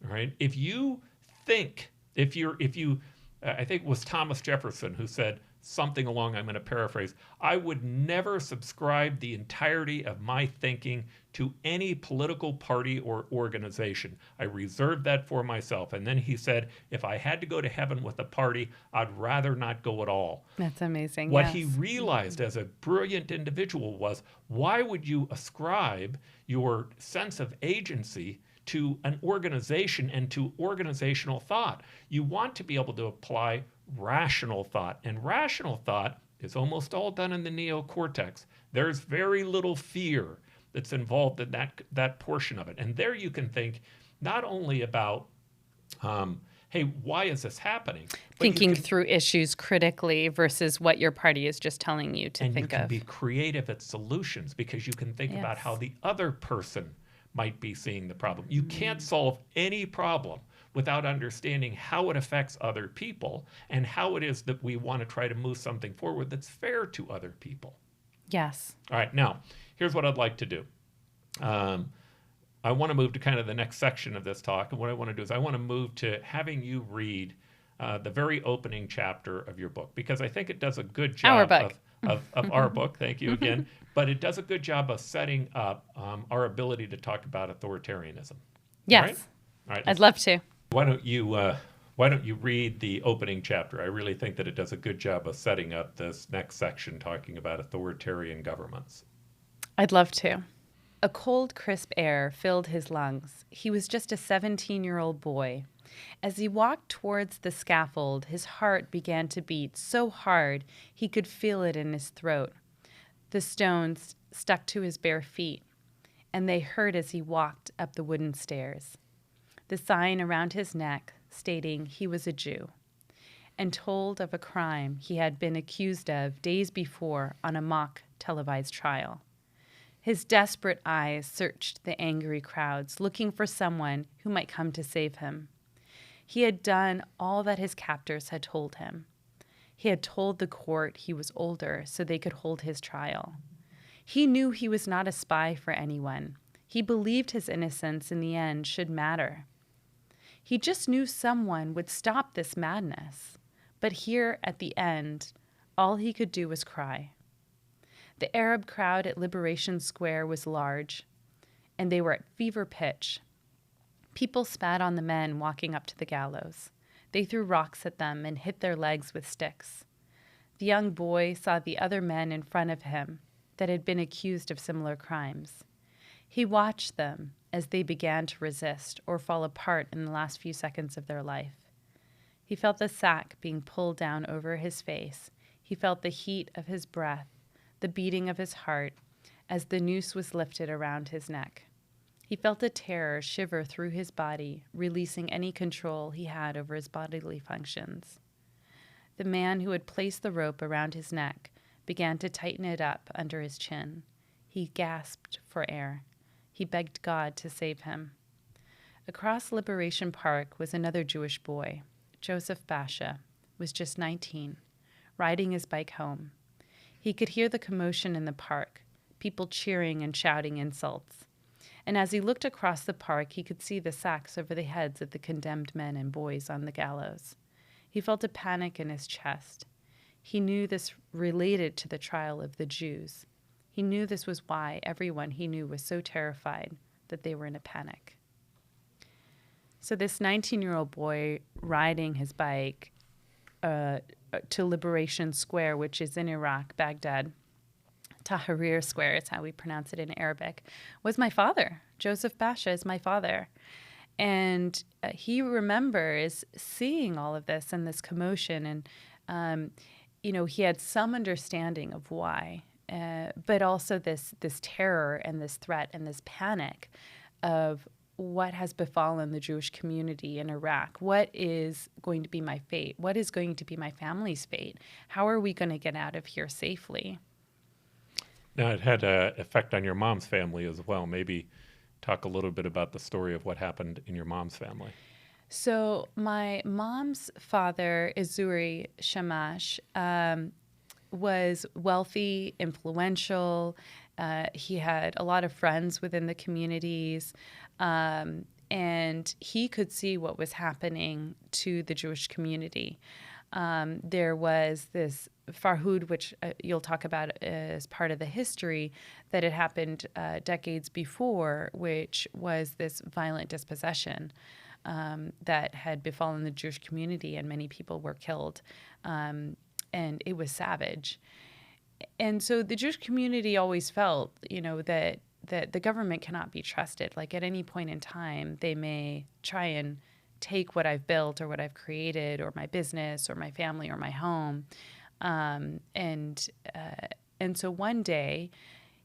All right? If you think, I think it was Thomas Jefferson who said something along, I'm going to paraphrase, I would never subscribe the entirety of my thinking to any political party or organization. I reserved that for myself. And then he said, if I had to go to heaven with a party, I'd rather not go at all. That's amazing. What he realized as a brilliant individual was, why would you ascribe your sense of agency to an organization and to organizational thought? You want to be able to apply rational thought. And rational thought is almost all done in the neocortex. There's very little fear that's involved in that portion of it. And there you can think not only about hey, why is this happening? But Thinking through issues critically versus what your party is just telling you to and think you can of. be creative at solutions because you can think about Yes. how the other person might be seeing the problem. You can't solve any problem without understanding how it affects other people and how it is that we want to try to move something forward that's fair to other people. Yes. All right, now, here's what I'd like to do. I want to move to kind of the next section of this talk. And what I want to do is I want to move to having you read the very opening chapter of your book, because I think it does a good job of our book. Thank you again. But it does a good job of setting up our ability to talk about authoritarianism. Yes. All right. I'd love to. Why don't you read the opening chapter? I really think that it does a good job of setting up this next section talking about authoritarian governments. I'd love to. A cold, crisp air filled his lungs. He was just a 17-year-old boy. As he walked towards the scaffold, his heart began to beat so hard he could feel it in his throat. The stones stuck to his bare feet, and they hurt as he walked up the wooden stairs. The sign around his neck stating he was a Jew, and told of a crime he had been accused of days before on a mock televised trial. His desperate eyes searched the angry crowds, looking for someone who might come to save him. He had done all that his captors had told him. He had told the court he was older so they could hold his trial. He knew he was not a spy for anyone. He believed his innocence in the end should matter. He just knew someone would stop this madness. But here at the end, all he could do was cry. The Arab crowd at Liberation Square was large, and they were at fever pitch. People spat on the men walking up to the gallows. They threw rocks at them and hit their legs with sticks. The young boy saw the other men in front of him that had been accused of similar crimes. He watched them as they began to resist or fall apart in the last few seconds of their life. He felt the sack being pulled down over his face. He felt the heat of his breath, the beating of his heart, as the noose was lifted around his neck. He felt a terror shiver through his body, releasing any control he had over his bodily functions. The man who had placed the rope around his neck began to tighten it up under his chin. He gasped for air. He begged God to save him. Across Liberation Park was another Jewish boy. Joseph Bashah was just 19, riding his bike home. He could hear the commotion in the park, people cheering and shouting insults. And as he looked across the park, he could see the sacks over the heads of the condemned men and boys on the gallows. He felt a panic in his chest. He knew this related to the trial of the Jews. He knew this was why everyone he knew was so terrified that they were in a panic. So this 19-year-old boy riding his bike to Liberation Square, which is in Iraq, Baghdad, Tahrir Square is how we pronounce it in Arabic, was my father. Joseph Bashah is my father. And he remembers seeing all of this and this commotion. And, he had some understanding of why, but also this terror and this threat and this panic of what has befallen the Jewish community in Iraq. What is going to be my fate? What is going to be my family's fate? How are we going to get out of here safely? Now, it had an effect on your mom's family as well. Maybe talk a little bit about the story of what happened in your mom's family. So my mom's father, Izuri Shamash, was wealthy, influential. He had a lot of friends within the communities, and he could see what was happening to the Jewish community. There was this Farhud, which you'll talk about as part of the history, that had happened decades before, which was this violent dispossession that had befallen the Jewish community, and many people were killed, and it was savage. And so the Jewish community always felt, that the government cannot be trusted. Like at any point in time, they may try and take what I've built or what I've created or my business or my family or my home. And so one day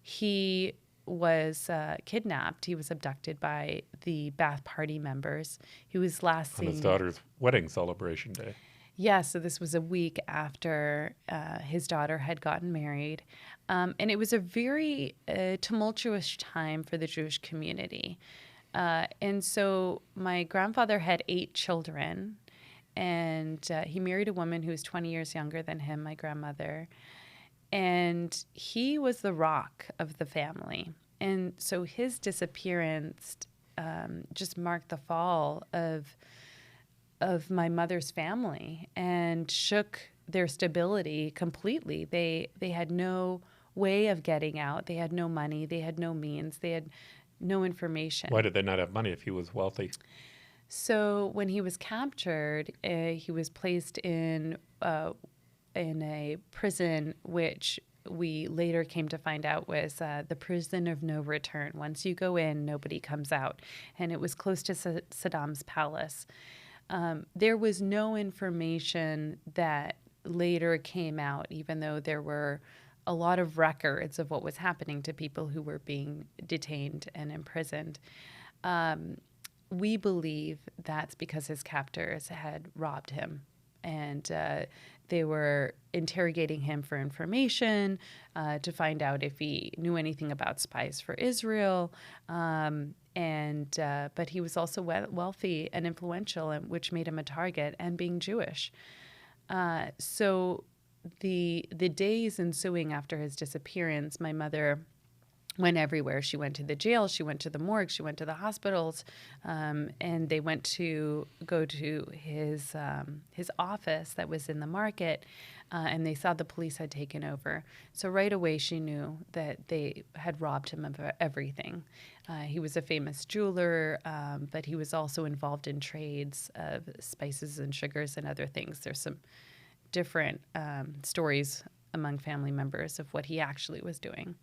he was kidnapped. He was abducted by the Ba'ath Party members. He was last On seen. his daughter's wedding celebration day. Yeah, so this was a week after his daughter had gotten married. And it was a very tumultuous time for the Jewish community. And so my grandfather had 8 children, and he married a woman who was 20 years younger than him, my grandmother. And he was the rock of the family. And so his disappearance just marked the fall of my mother's family and shook their stability completely. They had no way of getting out. They had no money. They had no means. They had no information. Why did they not have money if he was wealthy? So when he was captured, he was placed in a prison, which we later came to find out was the prison of no return. Once you go in, nobody comes out. And it was close to Saddam's palace. There was no information that later came out, even though there were a lot of records of what was happening to people who were being detained and imprisoned. We believe that's because his captors had robbed him, and they were interrogating him for information to find out if he knew anything about spies for Israel. But he was also wealthy and influential, which made him a target, and being Jewish. So the days ensuing after his disappearance, my mother went everywhere. She went to the jail, she went to the morgue, she went to the hospitals, and they went to go to his office that was in the market, and they saw the police had taken over. So right away she knew that they had robbed him of everything. He was a famous jeweler, but he was also involved in trades of spices and sugars and other things. There's some different stories among family members of what he actually was doing.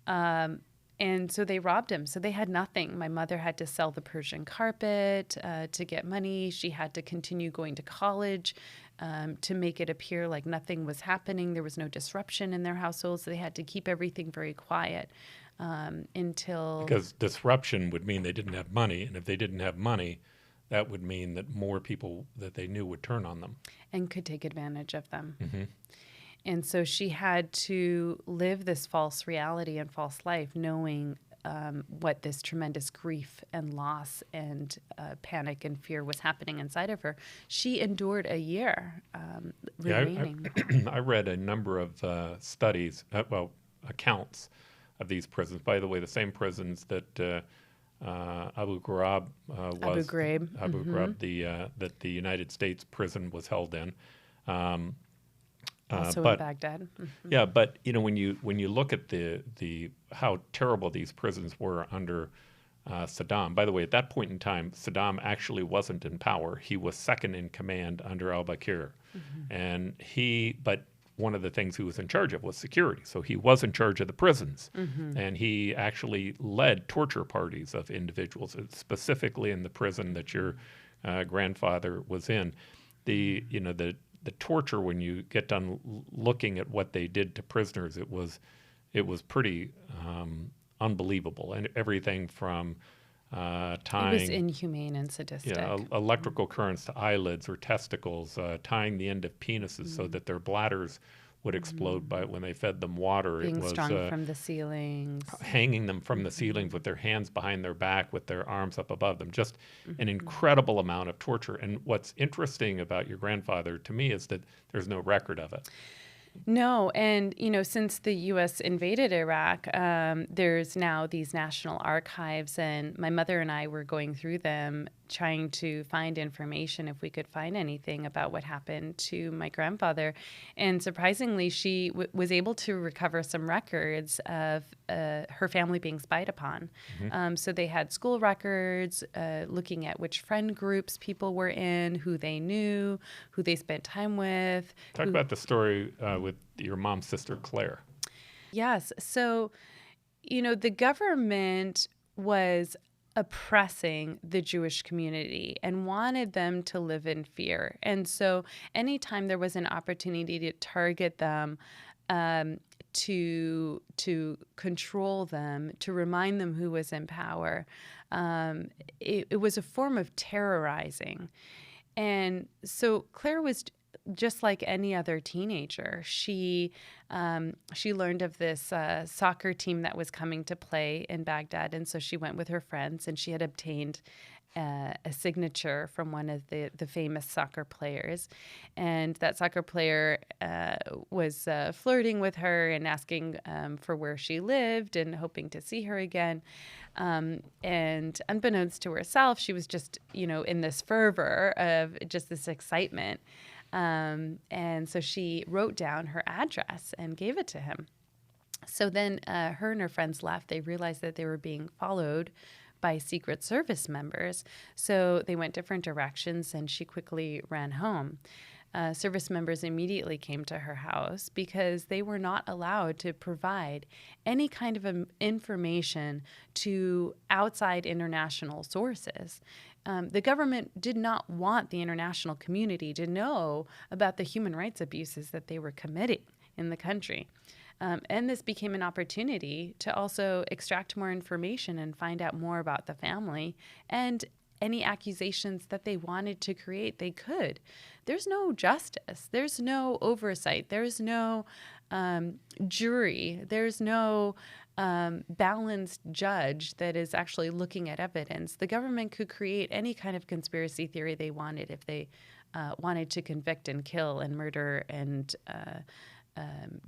And so they robbed him. So they had nothing. My mother had to sell the Persian carpet to get money. She had to continue going to college to make it appear like nothing was happening. There was no disruption in their household. So they had to keep everything very quiet until... Because disruption would mean they didn't have money. And if they didn't have money, that would mean that more people that they knew would turn on them. And could take advantage of them. Mm-hmm. And so she had to live this false reality and false life, knowing what this tremendous grief and loss and panic and fear was happening inside of her. She endured a year remaining. I read a number of studies, accounts of these prisons. By the way, the same prisons that Abu Ghraib was. Abu Ghraib, that the United States prison was held in. Also in Baghdad. Mm-hmm. Yeah, but when you look at the how terrible these prisons were under Saddam. By the way, at that point in time, Saddam actually wasn't in power. He was second in command under al-Bakr, and but one of the things he was in charge of was security. So he was in charge of the prisons, and he actually led torture parties of individuals, specifically in the prison that your grandfather was in. The torture, when you get done looking at what they did to prisoners, it was pretty unbelievable, and everything from tying... It was inhumane and sadistic. Electrical currents to eyelids or testicles, tying the end of penises so that their bladders would explode when they fed them water. Being strung from the ceilings. Hanging them from the ceilings with their hands behind their back, with their arms up above them. Just an incredible amount of torture. And what's interesting about your grandfather, to me, is that there's no record of it. No, and since the U.S. invaded Iraq, there's now these national archives, and my mother and I were going through them, trying to find information if we could find anything about what happened to my grandfather. And surprisingly, she was able to recover some records of her family being spied upon. So they had school records, looking at which friend groups people were in, who they knew, who they spent time with. Talk about the story with your mom's sister, Claire. Yes. So, the government was oppressing the Jewish community and wanted them to live in fear. And so anytime there was an opportunity to target them, to control them, to remind them who was in power. It was a form of terrorizing. And so Claire was just like any other teenager. She learned of this soccer team that was coming to play in Baghdad, and so she went with her friends, and she had obtained a signature from one of the famous soccer players. And that soccer player was flirting with her and asking for where she lived and hoping to see her again. And unbeknownst to herself, she was just, in this fervor of just this excitement. And so she wrote down her address and gave it to him. So then her and her friends left. They realized that they were being followed by Secret Service members. So they went different directions, and she quickly ran home. Service members immediately came to her house because they were not allowed to provide any kind of information to outside international sources. The government did not want the international community to know about the human rights abuses that they were committing in the country. And this became an opportunity to also extract more information and find out more about the family, and any accusations that they wanted to create, they could. There's no justice. There's no oversight. There's no jury. There's no balanced judge that is actually looking at evidence. The government could create any kind of conspiracy theory they wanted if they wanted to convict and kill and murder and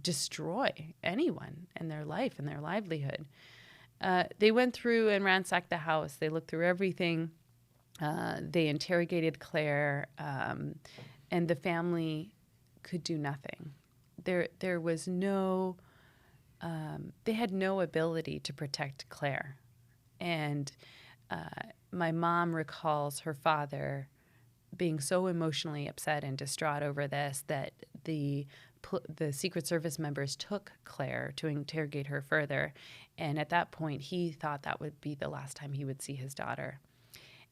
destroy anyone and their life and their livelihood. They went through and ransacked the house. They looked through everything. They interrogated Claire, and the family could do nothing. There was no, they had no ability to protect Claire. And my mom recalls her father being so emotionally upset and distraught over this that the Secret Service members took Claire to interrogate her further. And at that point, he thought that would be the last time he would see his daughter.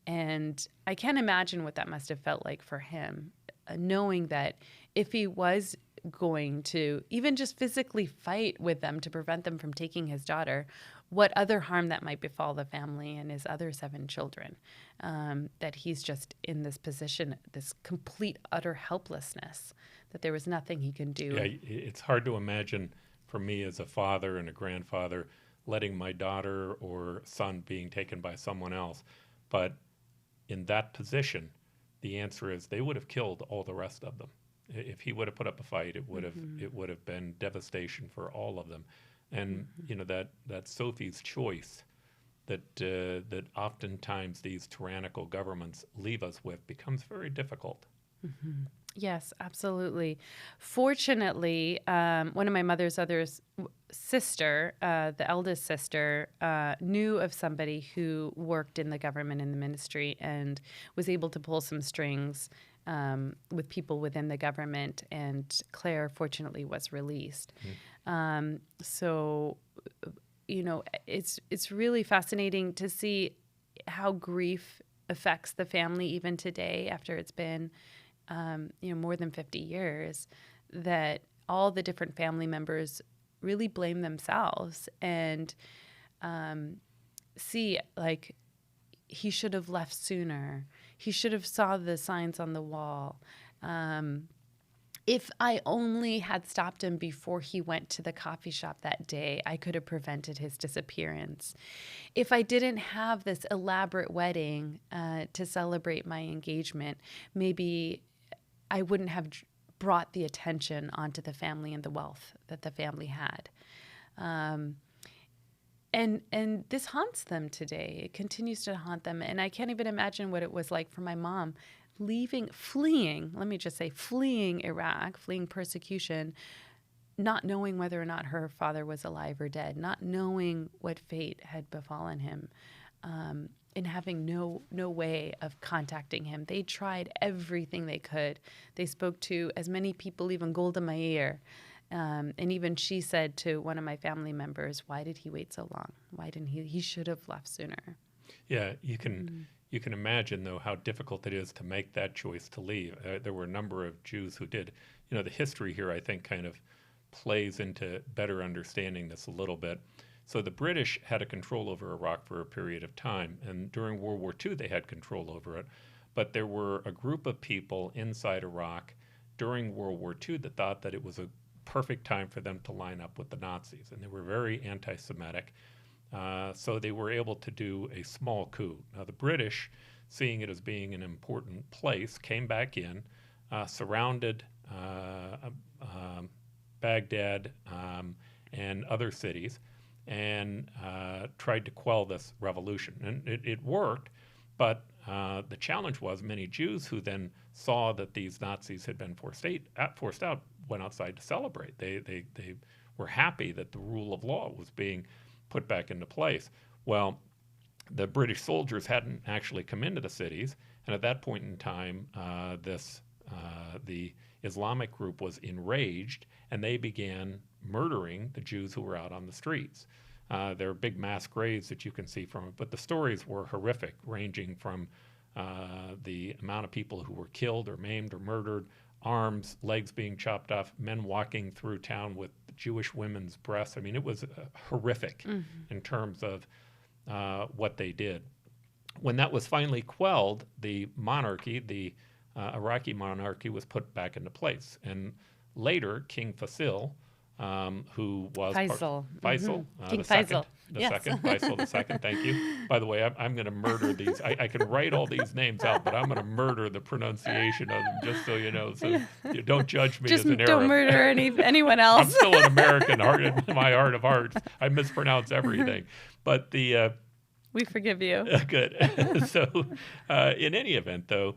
And I can't imagine what that must have felt like for him, knowing that if he was going to even just physically fight with them to prevent them from taking his daughter, what other harm that might befall the family and his other 7 children, that he's just in this position, this complete, utter helplessness, that there was nothing he can do. Yeah, it's hard to imagine for me as a father and a grandfather letting my daughter or son being taken by someone else. But in that position, the answer is they would have killed all the rest of them. If he would have put up a fight, it would have been devastation for all of them. And that Sophie's choice that oftentimes these tyrannical governments leave us with becomes very difficult. Mm-hmm. Yes, absolutely. Fortunately, one of my mother's sister, the eldest sister, knew of somebody who worked in the government in the ministry and was able to pull some strings with people within the government, and Claire fortunately was released. So, it's really fascinating to see how grief affects the family even today after it's been more than 50 years, that all the different family members really blame themselves and see, like, he should have left sooner. He should have saw the signs on the wall. If I only had stopped him before he went to the coffee shop that day, I could have prevented his disappearance. If I didn't have this elaborate wedding to celebrate my engagement, maybe I wouldn't have brought the attention onto the family and the wealth that the family had. And this haunts them today. It continues to haunt them. And I can't even imagine what it was like for my mom fleeing Iraq, fleeing persecution, not knowing whether or not her father was alive or dead, not knowing what fate had befallen him, and having no way of contacting him. They tried everything they could. They spoke to as many people, even Golda Meir. And even she said to one of my family members, "Why did he wait so long? Why didn't he? He should have left sooner." Yeah, you can imagine, though, how difficult it is to make that choice to leave. There were a number of Jews who did. The history here, I think, kind of plays into better understanding this a little bit. So the British had a control over Iraq for a period of time, and during World War II they had control over it. But there were a group of people inside Iraq during World War II that thought that it was a perfect time for them to line up with the Nazis, and they were very anti-Semitic. So they were able to do a small coup. Now the British, seeing it as being an important place, came back in, surrounded Baghdad and other cities, and tried to quell this revolution. And it worked, but the challenge was many Jews who then saw that these Nazis had been forced out went outside to celebrate. They were happy that the rule of law was being put back into place. Well, the British soldiers hadn't actually come into the cities, and at that point in time, the Islamic group was enraged, and they began murdering the Jews who were out on the streets. There are big mass graves that you can see from it, but the stories were horrific, ranging from the amount of people who were killed or maimed or murdered, arms, legs being chopped off, men walking through town with Jewish women's breasts. I mean, it was horrific in terms of what they did. When that was finally quelled, the monarchy, the Iraqi monarchy, was put back into place. And later, King Faisal, who was Faisal. Faisal, King the second, Faisal. Faisal the second, thank you. By the way, I'm going to murder these. I can write all these names out, but I'm going to murder the pronunciation of them, just so you know. So you don't judge me Just as an Arab. don't murder anyone else. I'm still an American heart in my heart of hearts. I mispronounce everything. But we forgive you. Good. So in any event, though,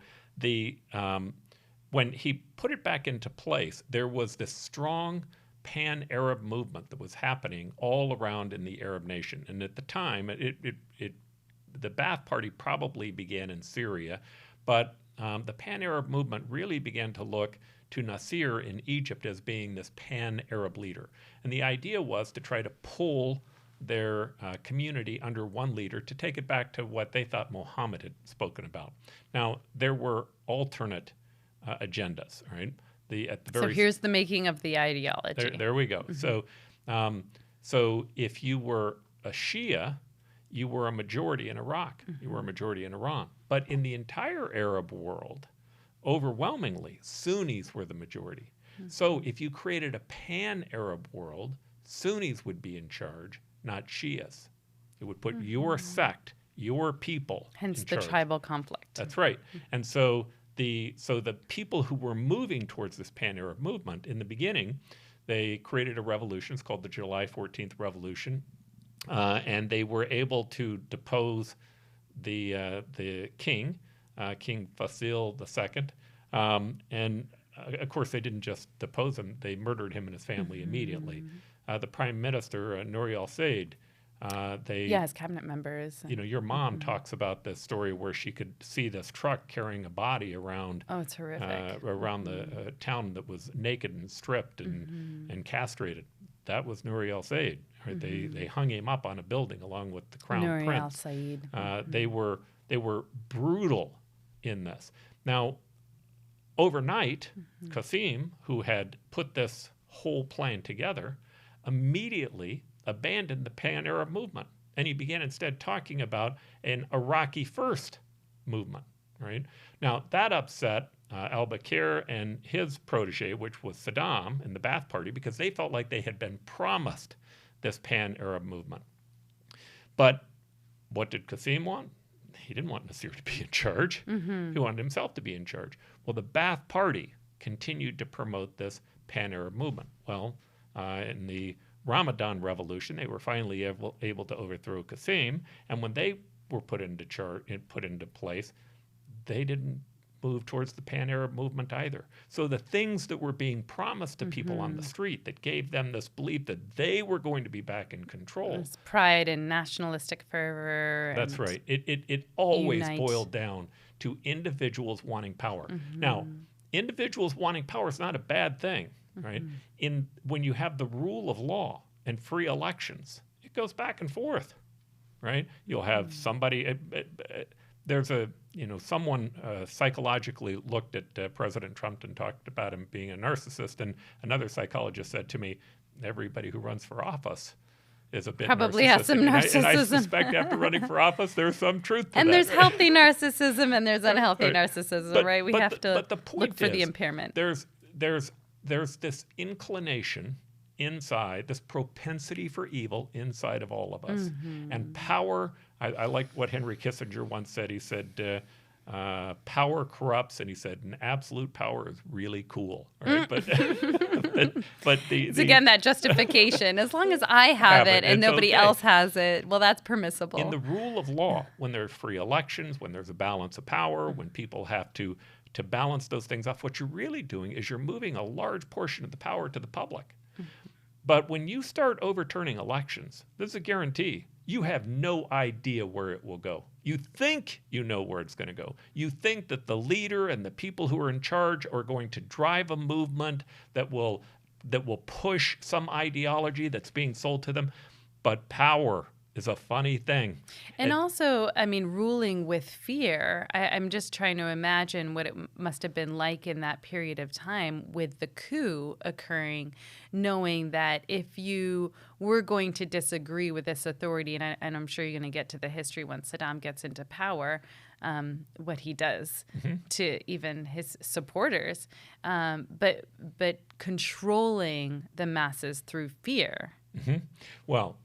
when he put it back into place, there was this strong pan-Arab movement that was happening all around in the Arab nation. And at the time, the Ba'ath Party probably began in Syria, but the pan-Arab movement really began to look to Nasser in Egypt as being this pan-Arab leader. And the idea was to try to pull their community under one leader to take it back to what they thought Muhammad had spoken about. Now, there were alternate agendas, right? So here's the making of the ideology. There we go. So if you were a Shia, you were a majority in Iraq. You were a majority in Iran. But in the entire Arab world, overwhelmingly, Sunnis were the majority. So if you created a pan-Arab world, Sunnis would be in charge, not Shias. It would put your sect, your people Hence in the charge. tribal conflict. That's right. And so the people who were moving towards this pan-Arab movement, in the beginning, they created a revolution. It's called the July 14th Revolution. And they were able to depose the king, King Faisal II. And of course, they didn't just depose him. They murdered him and his family immediately. The prime minister, Nouri al-Said, his cabinet members. You know, your mom talks about this story where she could see this truck carrying a body around. Oh, it's horrific. Around the town that was naked and stripped and castrated. That was Nouri al-Said. Right? They hung him up on a building along with the crown Nouri prince. al-Said. They were brutal in this. Now, overnight, Qasim, who had put this whole plan together, immediately abandoned the pan-Arab movement, and he began instead talking about an Iraqi first movement. Right now, that upset al-Bakr and his protege, which was Saddam and the Ba'ath Party, because they felt like they had been promised this pan-Arab movement. But what did Qasim want? He didn't want Nasser to be in charge. He wanted himself to be in charge. Well, the Ba'ath Party continued to promote this pan-Arab movement. Well, in the Ramadan Revolution, they were finally able to overthrow Qasim, and when they were put into place, they didn't move towards the pan-Arab movement either. So the things that were being promised to people on the street that gave them this belief that they were going to be back in control. It's pride and nationalistic fervor. That's right. It always boiled down to individuals wanting power. Now, individuals wanting power is not a bad thing, right? When you have the rule of law and free elections, it goes back and forth, right? You'll have somebody, there's a, someone psychologically looked at President Trump and talked about him being a narcissist, and another psychologist said to me, everybody who runs for office is a bit probably has some narcissism. And I suspect after running for office, there's some truth to and that. There's healthy narcissism and there's unhealthy narcissism, right? We have to look for the impairment. There's this inclination inside, this propensity for evil inside of all of us. And power, I like what Henry Kissinger once said. He said, power corrupts, and he said, an absolute power is really cool. Right? But it's again that justification. As long as I have it and nobody else has it, well, that's permissible. In the rule of law, when there's free elections, when there's a balance of power, when people have to balance those things off, what you're really doing is you're moving a large portion of the power to the public. But when you start overturning elections, this is a guarantee. You have no idea where it will go. You think you know where it's going to go. You think that the leader and the people who are in charge are going to drive a movement that will push some ideology that's being sold to them. But power is a funny thing. And also, I mean, ruling with fear, I'm just trying to imagine what it must have been like in that period of time with the coup occurring, knowing that if you were going to disagree with this authority, and I'm sure you're going to get to the history once Saddam gets into power, what he does to even his supporters, but controlling the masses through fear. Well,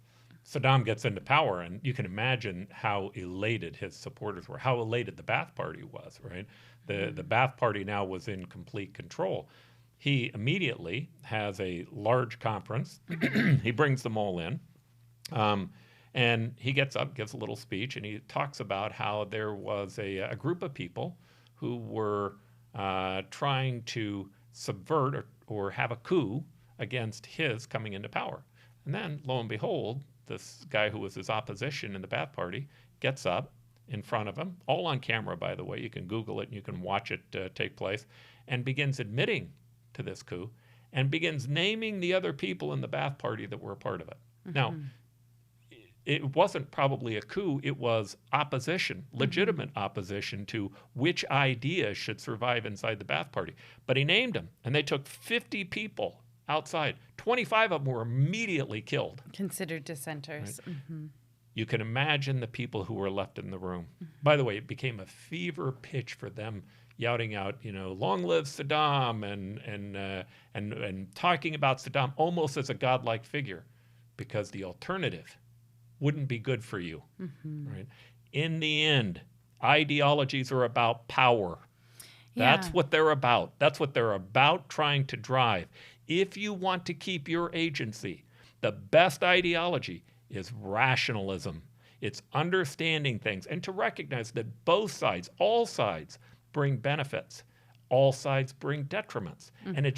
Saddam gets into power, and you can imagine how elated his supporters were, how elated the Ba'ath Party was, right? The Ba'ath Party now was in complete control. He immediately has a large conference. He brings them all in, and he gets up, gives a little speech, and he talks about how there was a group of people who were trying to subvert or have a coup against his coming into power. And then, lo and behold, this guy who was his opposition in the Ba'ath Party gets up in front of him, all on camera, by the way. You can Google it and you can watch it take place, and begins admitting to this coup and begins naming the other people in the Ba'ath Party that were a part of it. Now, it wasn't probably a coup. It was opposition, legitimate opposition to which idea should survive inside the Ba'ath Party. But he named them, and they took 50 people outside. 25 of them were immediately killed. Considered dissenters. Right? You can imagine the people who were left in the room. By the way, it became a fever pitch for them, yelling out, long live Saddam, and talking about Saddam almost as a godlike figure, because the alternative wouldn't be good for you. Right? In the end, ideologies are about power. That's what they're about. That's what they're about trying to drive. If you want to keep your agency, the best ideology is rationalism. It's understanding things and to recognize that both sides, all sides, bring benefits. All sides bring detriments. And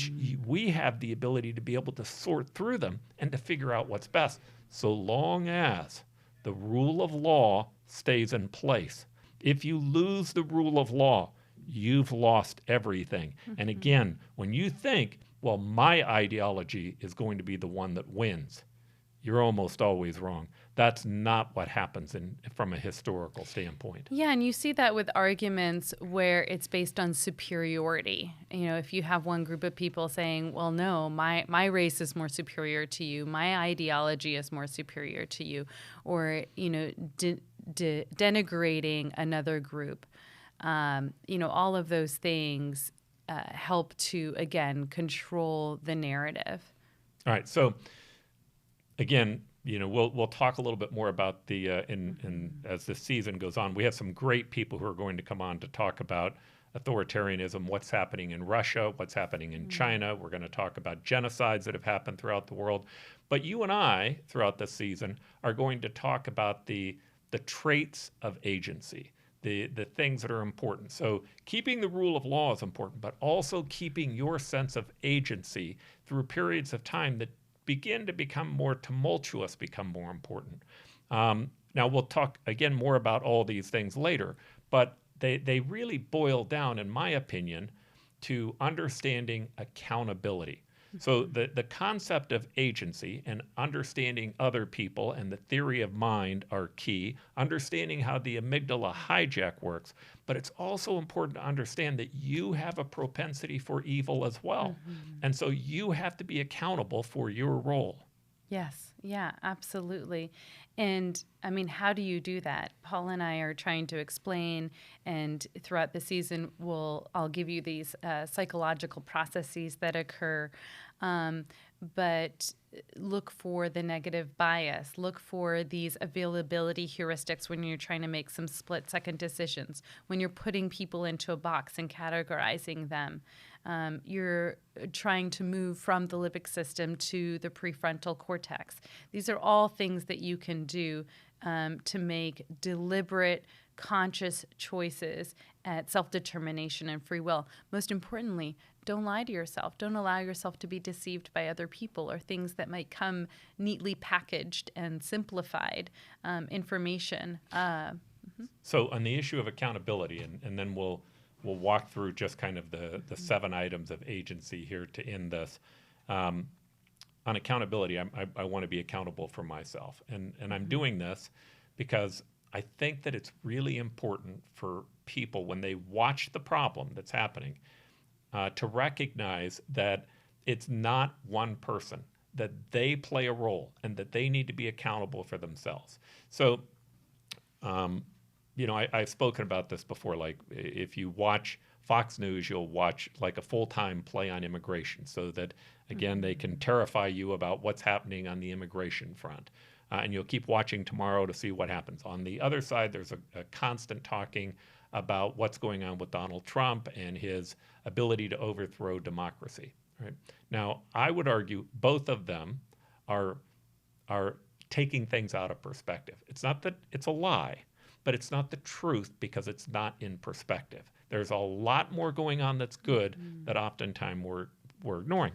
we have the ability to be able to sort through them and to figure out what's best, so long as the rule of law stays in place. If you lose the rule of law, you've lost everything. And again, when you think, well, my ideology is going to be the one that wins, you're almost always wrong. That's not what happens from a historical standpoint. Yeah, and you see that with arguments where it's based on superiority. If you have one group of people saying, well, no, my race is more superior to you, my ideology is more superior to you, or, denigrating another group, all of those things help to, again, control the narrative. All right. So, again, we'll talk a little bit more about the as this season goes on. We have some great people who are going to come on to talk about authoritarianism, what's happening in Russia, what's happening in China. We're going to talk about genocides that have happened throughout the world. But you and I, throughout this season, are going to talk about the traits of agency. The things that are important. So keeping the rule of law is important, but also keeping your sense of agency through periods of time that begin to become more tumultuous become more important. Now, we'll talk again more about all these things later, but they really boil down, in my opinion, to understanding accountability. So the concept of agency and understanding other people and the theory of mind are key. Understanding how the amygdala hijack works, but it's also important to understand that you have a propensity for evil as well. And so you have to be accountable for your role. Yes. Yeah, absolutely. And I mean, how do you do that? Paul and I are trying to explain, and throughout the season, I'll give you these psychological processes that occur. But look for the negative bias. Look for these availability heuristics when you're trying to make some split-second decisions, when you're putting people into a box and categorizing them. You're trying to move from the limbic system to the prefrontal cortex. These are all things that you can do to make deliberate, conscious choices at self-determination and free will. Most importantly, don't lie to yourself. Don't allow yourself to be deceived by other people or things that might come neatly packaged and simplified information. So on the issue of accountability, and then we'll walk through just kind of the 7 items of agency here to end this. On accountability, I want to be accountable for myself. And I'm doing this because I think that it's really important for people when they watch the problem that's happening to recognize that it's not one person, that they play a role and that they need to be accountable for themselves. So, I've spoken about this before. Like if you watch Fox News, you'll watch like a full-time play on immigration so that, again, they can terrify you about what's happening on the immigration front. And you'll keep watching tomorrow to see what happens. On the other side, there's a constant talking about what's going on with Donald Trump and his ability to overthrow democracy. Right? Now, I would argue both of them are taking things out of perspective. It's not that it's a lie, but it's not the truth because it's not in perspective. There's a lot more going on that's good that oftentimes we're ignoring.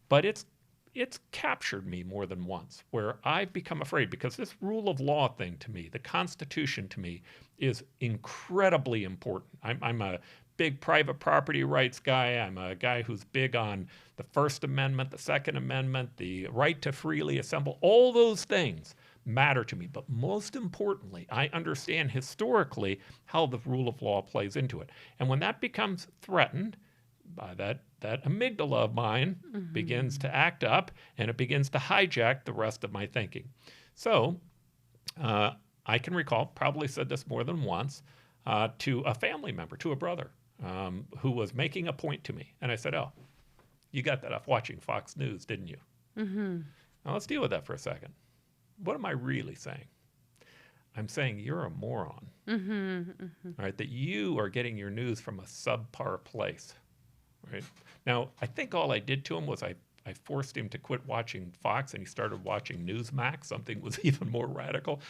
But it's captured me more than once where I've become afraid because this rule of law thing to me, the Constitution to me, is incredibly important. I'm a big private property rights guy. I'm a guy who's big on the First Amendment, the Second Amendment, the right to freely assemble. All those things matter to me. But most importantly, I understand historically how the rule of law plays into it. And when that becomes threatened, by that amygdala of mine begins to act up and it begins to hijack the rest of my thinking. So I can recall, probably said this more than once, to a family member, to a brother, who was making a point to me. And I said, "Oh, you got that off watching Fox News, didn't you?" Now let's deal with that for a second. What am I really saying? I'm saying you're a moron. All right, that you are getting your news from a subpar place. Right. Now, I think all I did to him was I forced him to quit watching Fox and he started watching Newsmax, something was even more radical.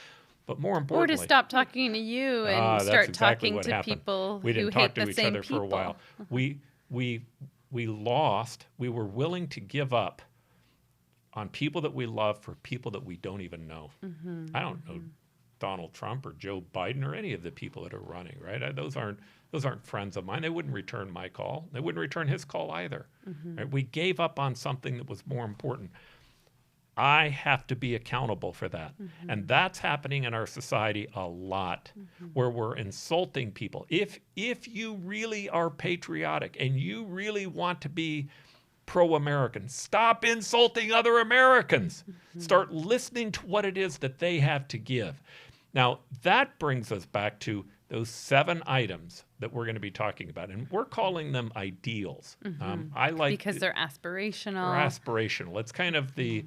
But more importantly... Or to stop talking to you and start exactly talking to happened. people we who didn't hate talk to the each same other people. for a while. We lost. We were willing to give up on people that we love for people that we don't even know. I don't know Donald Trump or Joe Biden or any of the people that are running, right? Those aren't friends of mine. They wouldn't return my call. They wouldn't return his call either. Right? We gave up on something that was more important. I have to be accountable for that. And that's happening in our society a lot, where we're insulting people. If you really are patriotic and you really want to be pro-American, stop insulting other Americans. Start listening to what it is that they have to give. Now, that brings us back to those 7 items that we're going to be talking about, and we're calling them ideals. I like because they're aspirational. They're aspirational. It's kind of the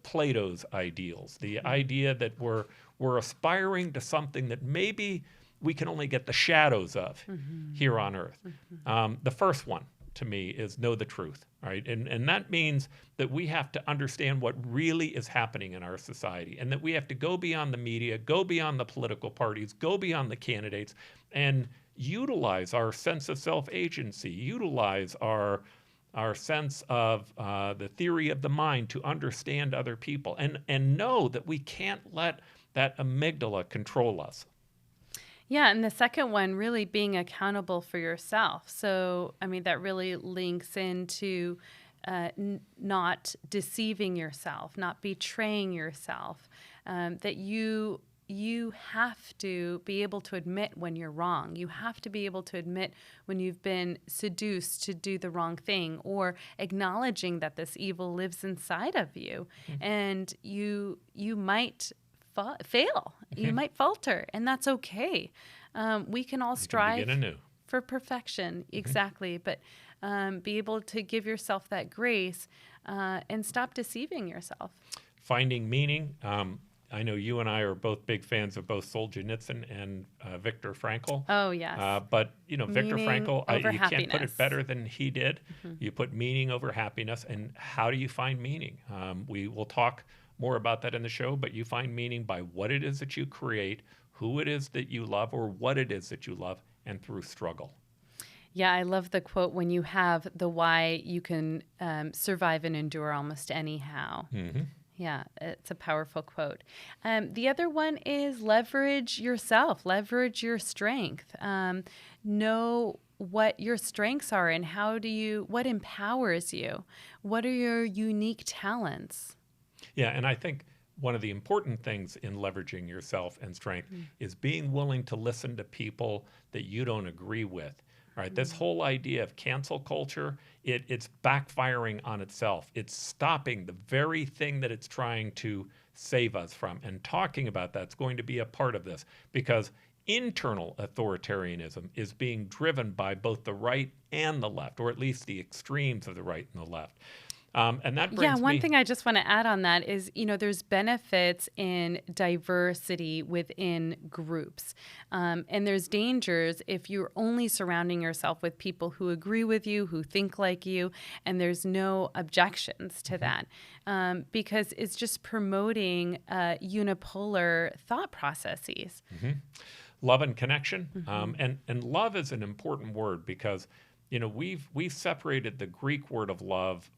Plato's ideals, the idea that we're aspiring to something that maybe we can only get the shadows of here on Earth. The first one, to me, is know the truth, right? And that means that we have to understand what really is happening in our society and that we have to go beyond the media, go beyond the political parties, go beyond the candidates, and utilize our sense of self-agency, utilize our sense of the theory of the mind to understand other people and know that we can't let that amygdala control us. Yeah, and the second one, really being accountable for yourself. So, I mean, that really links into not deceiving yourself, not betraying yourself, that you have to be able to admit when you're wrong. You have to be able to admit when you've been seduced to do the wrong thing, or acknowledging that this evil lives inside of you. And you might fail. You might falter, and that's okay. We can all strive for perfection. Exactly. But be able to give yourself that grace and stop deceiving yourself. Finding meaning. I know you and I are both big fans of both Solzhenitsyn and Viktor Frankl. Oh, yes. But, Viktor Frankl, you happiness. Can't put it better than he did. You put meaning over happiness. And how do you find meaning? We will talk more about that in the show, but you find meaning by what it is that you create, who it is that you love, or what it is that you love, and through struggle. Yeah, I love the quote, when you have the why, you can survive and endure almost anyhow. Yeah, it's a powerful quote. The other one is leverage yourself, leverage your strength. Know what your strengths are and what empowers you. What are your unique talents? Yeah, and I think one of the important things in leveraging yourself and strength is being willing to listen to people that you don't agree with. All right, this whole idea of cancel culture, it's backfiring on itself. It's stopping the very thing that it's trying to save us from. And talking about that's going to be a part of this, because internal authoritarianism is being driven by both the right and the left, or at least the extremes of the right and the left. And that brings one thing I just want to add on that is, there's benefits in diversity within groups. And there's dangers if you're only surrounding yourself with people who agree with you, who think like you, and there's no objections to that. Because it's just promoting unipolar thought processes. Love and connection. And love is an important word because we've separated the Greek word of love.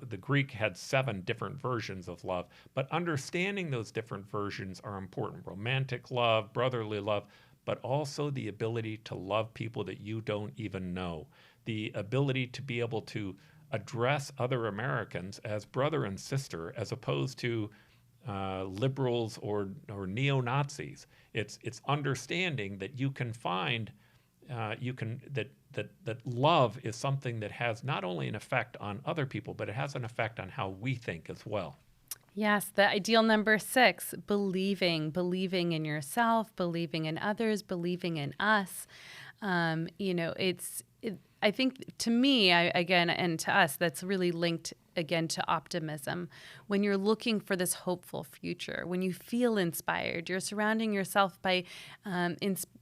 The Greek had 7 different versions of love, but understanding those different versions are important. Romantic love, brotherly love, but also the ability to love people that you don't even know. The ability to be able to address other Americans as brother and sister, as opposed to liberals or neo-Nazis. It's understanding that you can find that love is something that has not only an effect on other people, but it has an effect on how we think as well. Yes, the ideal number 6, believing in yourself, believing in others, believing in us. I think to me, and to us, that's really linked again to optimism. When you're looking for this hopeful future, when you feel inspired, you're surrounding yourself by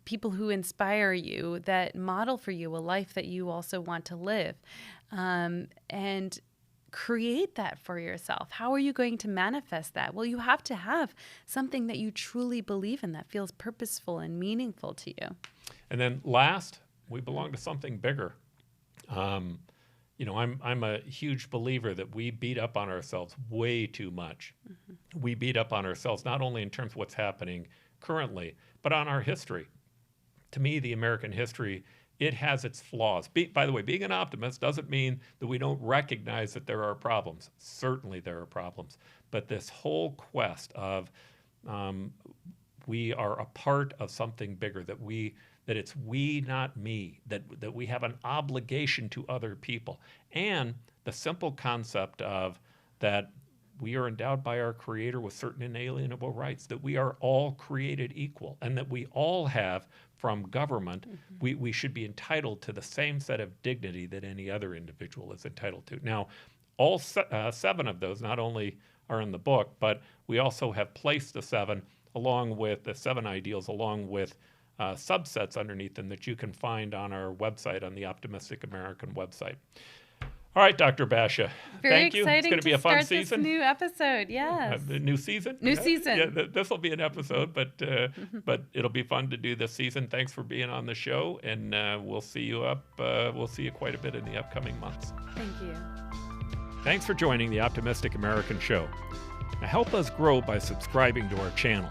people who inspire you, that model for you a life that you also want to live, and create that for yourself. How are you going to manifest that? Well, you have to have something that you truly believe in that feels purposeful and meaningful to you. And then last, we belong to something bigger. I'm a huge believer that we beat up on ourselves way too much. We beat up on ourselves not only in terms of what's happening currently, but on our history. To me, the American history, it has its flaws. By the way, being an optimist doesn't mean that we don't recognize that there are problems. Certainly there are problems. But this whole quest of we are a part of something bigger, that it's we, not me, that we have an obligation to other people. And the simple concept of that we are endowed by our Creator with certain inalienable rights, that we are all created equal, and that we all have, from government, we should be entitled to the same set of dignity that any other individual is entitled to. Now, all 7 of those not only are in the book, but we also have placed the 7 along with the 7 ideals, along with subsets underneath them that you can find on our website, on the Optimistic American website. All right, Dr. Bashah. Thank you. It's going to be a fun season. This new episode, yes. New season? New season. Yeah, this will be an episode, but it'll be fun to do this season. Thanks for being on the show, and we'll see you quite a bit in the upcoming months. Thank you. Thanks for joining the Optimistic American Show. Now help us grow by subscribing to our channel.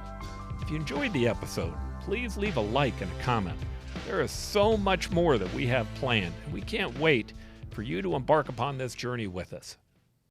If you enjoyed the episode, please leave a like and a comment. There is so much more that we have planned, and we can't wait for you to embark upon this journey with us.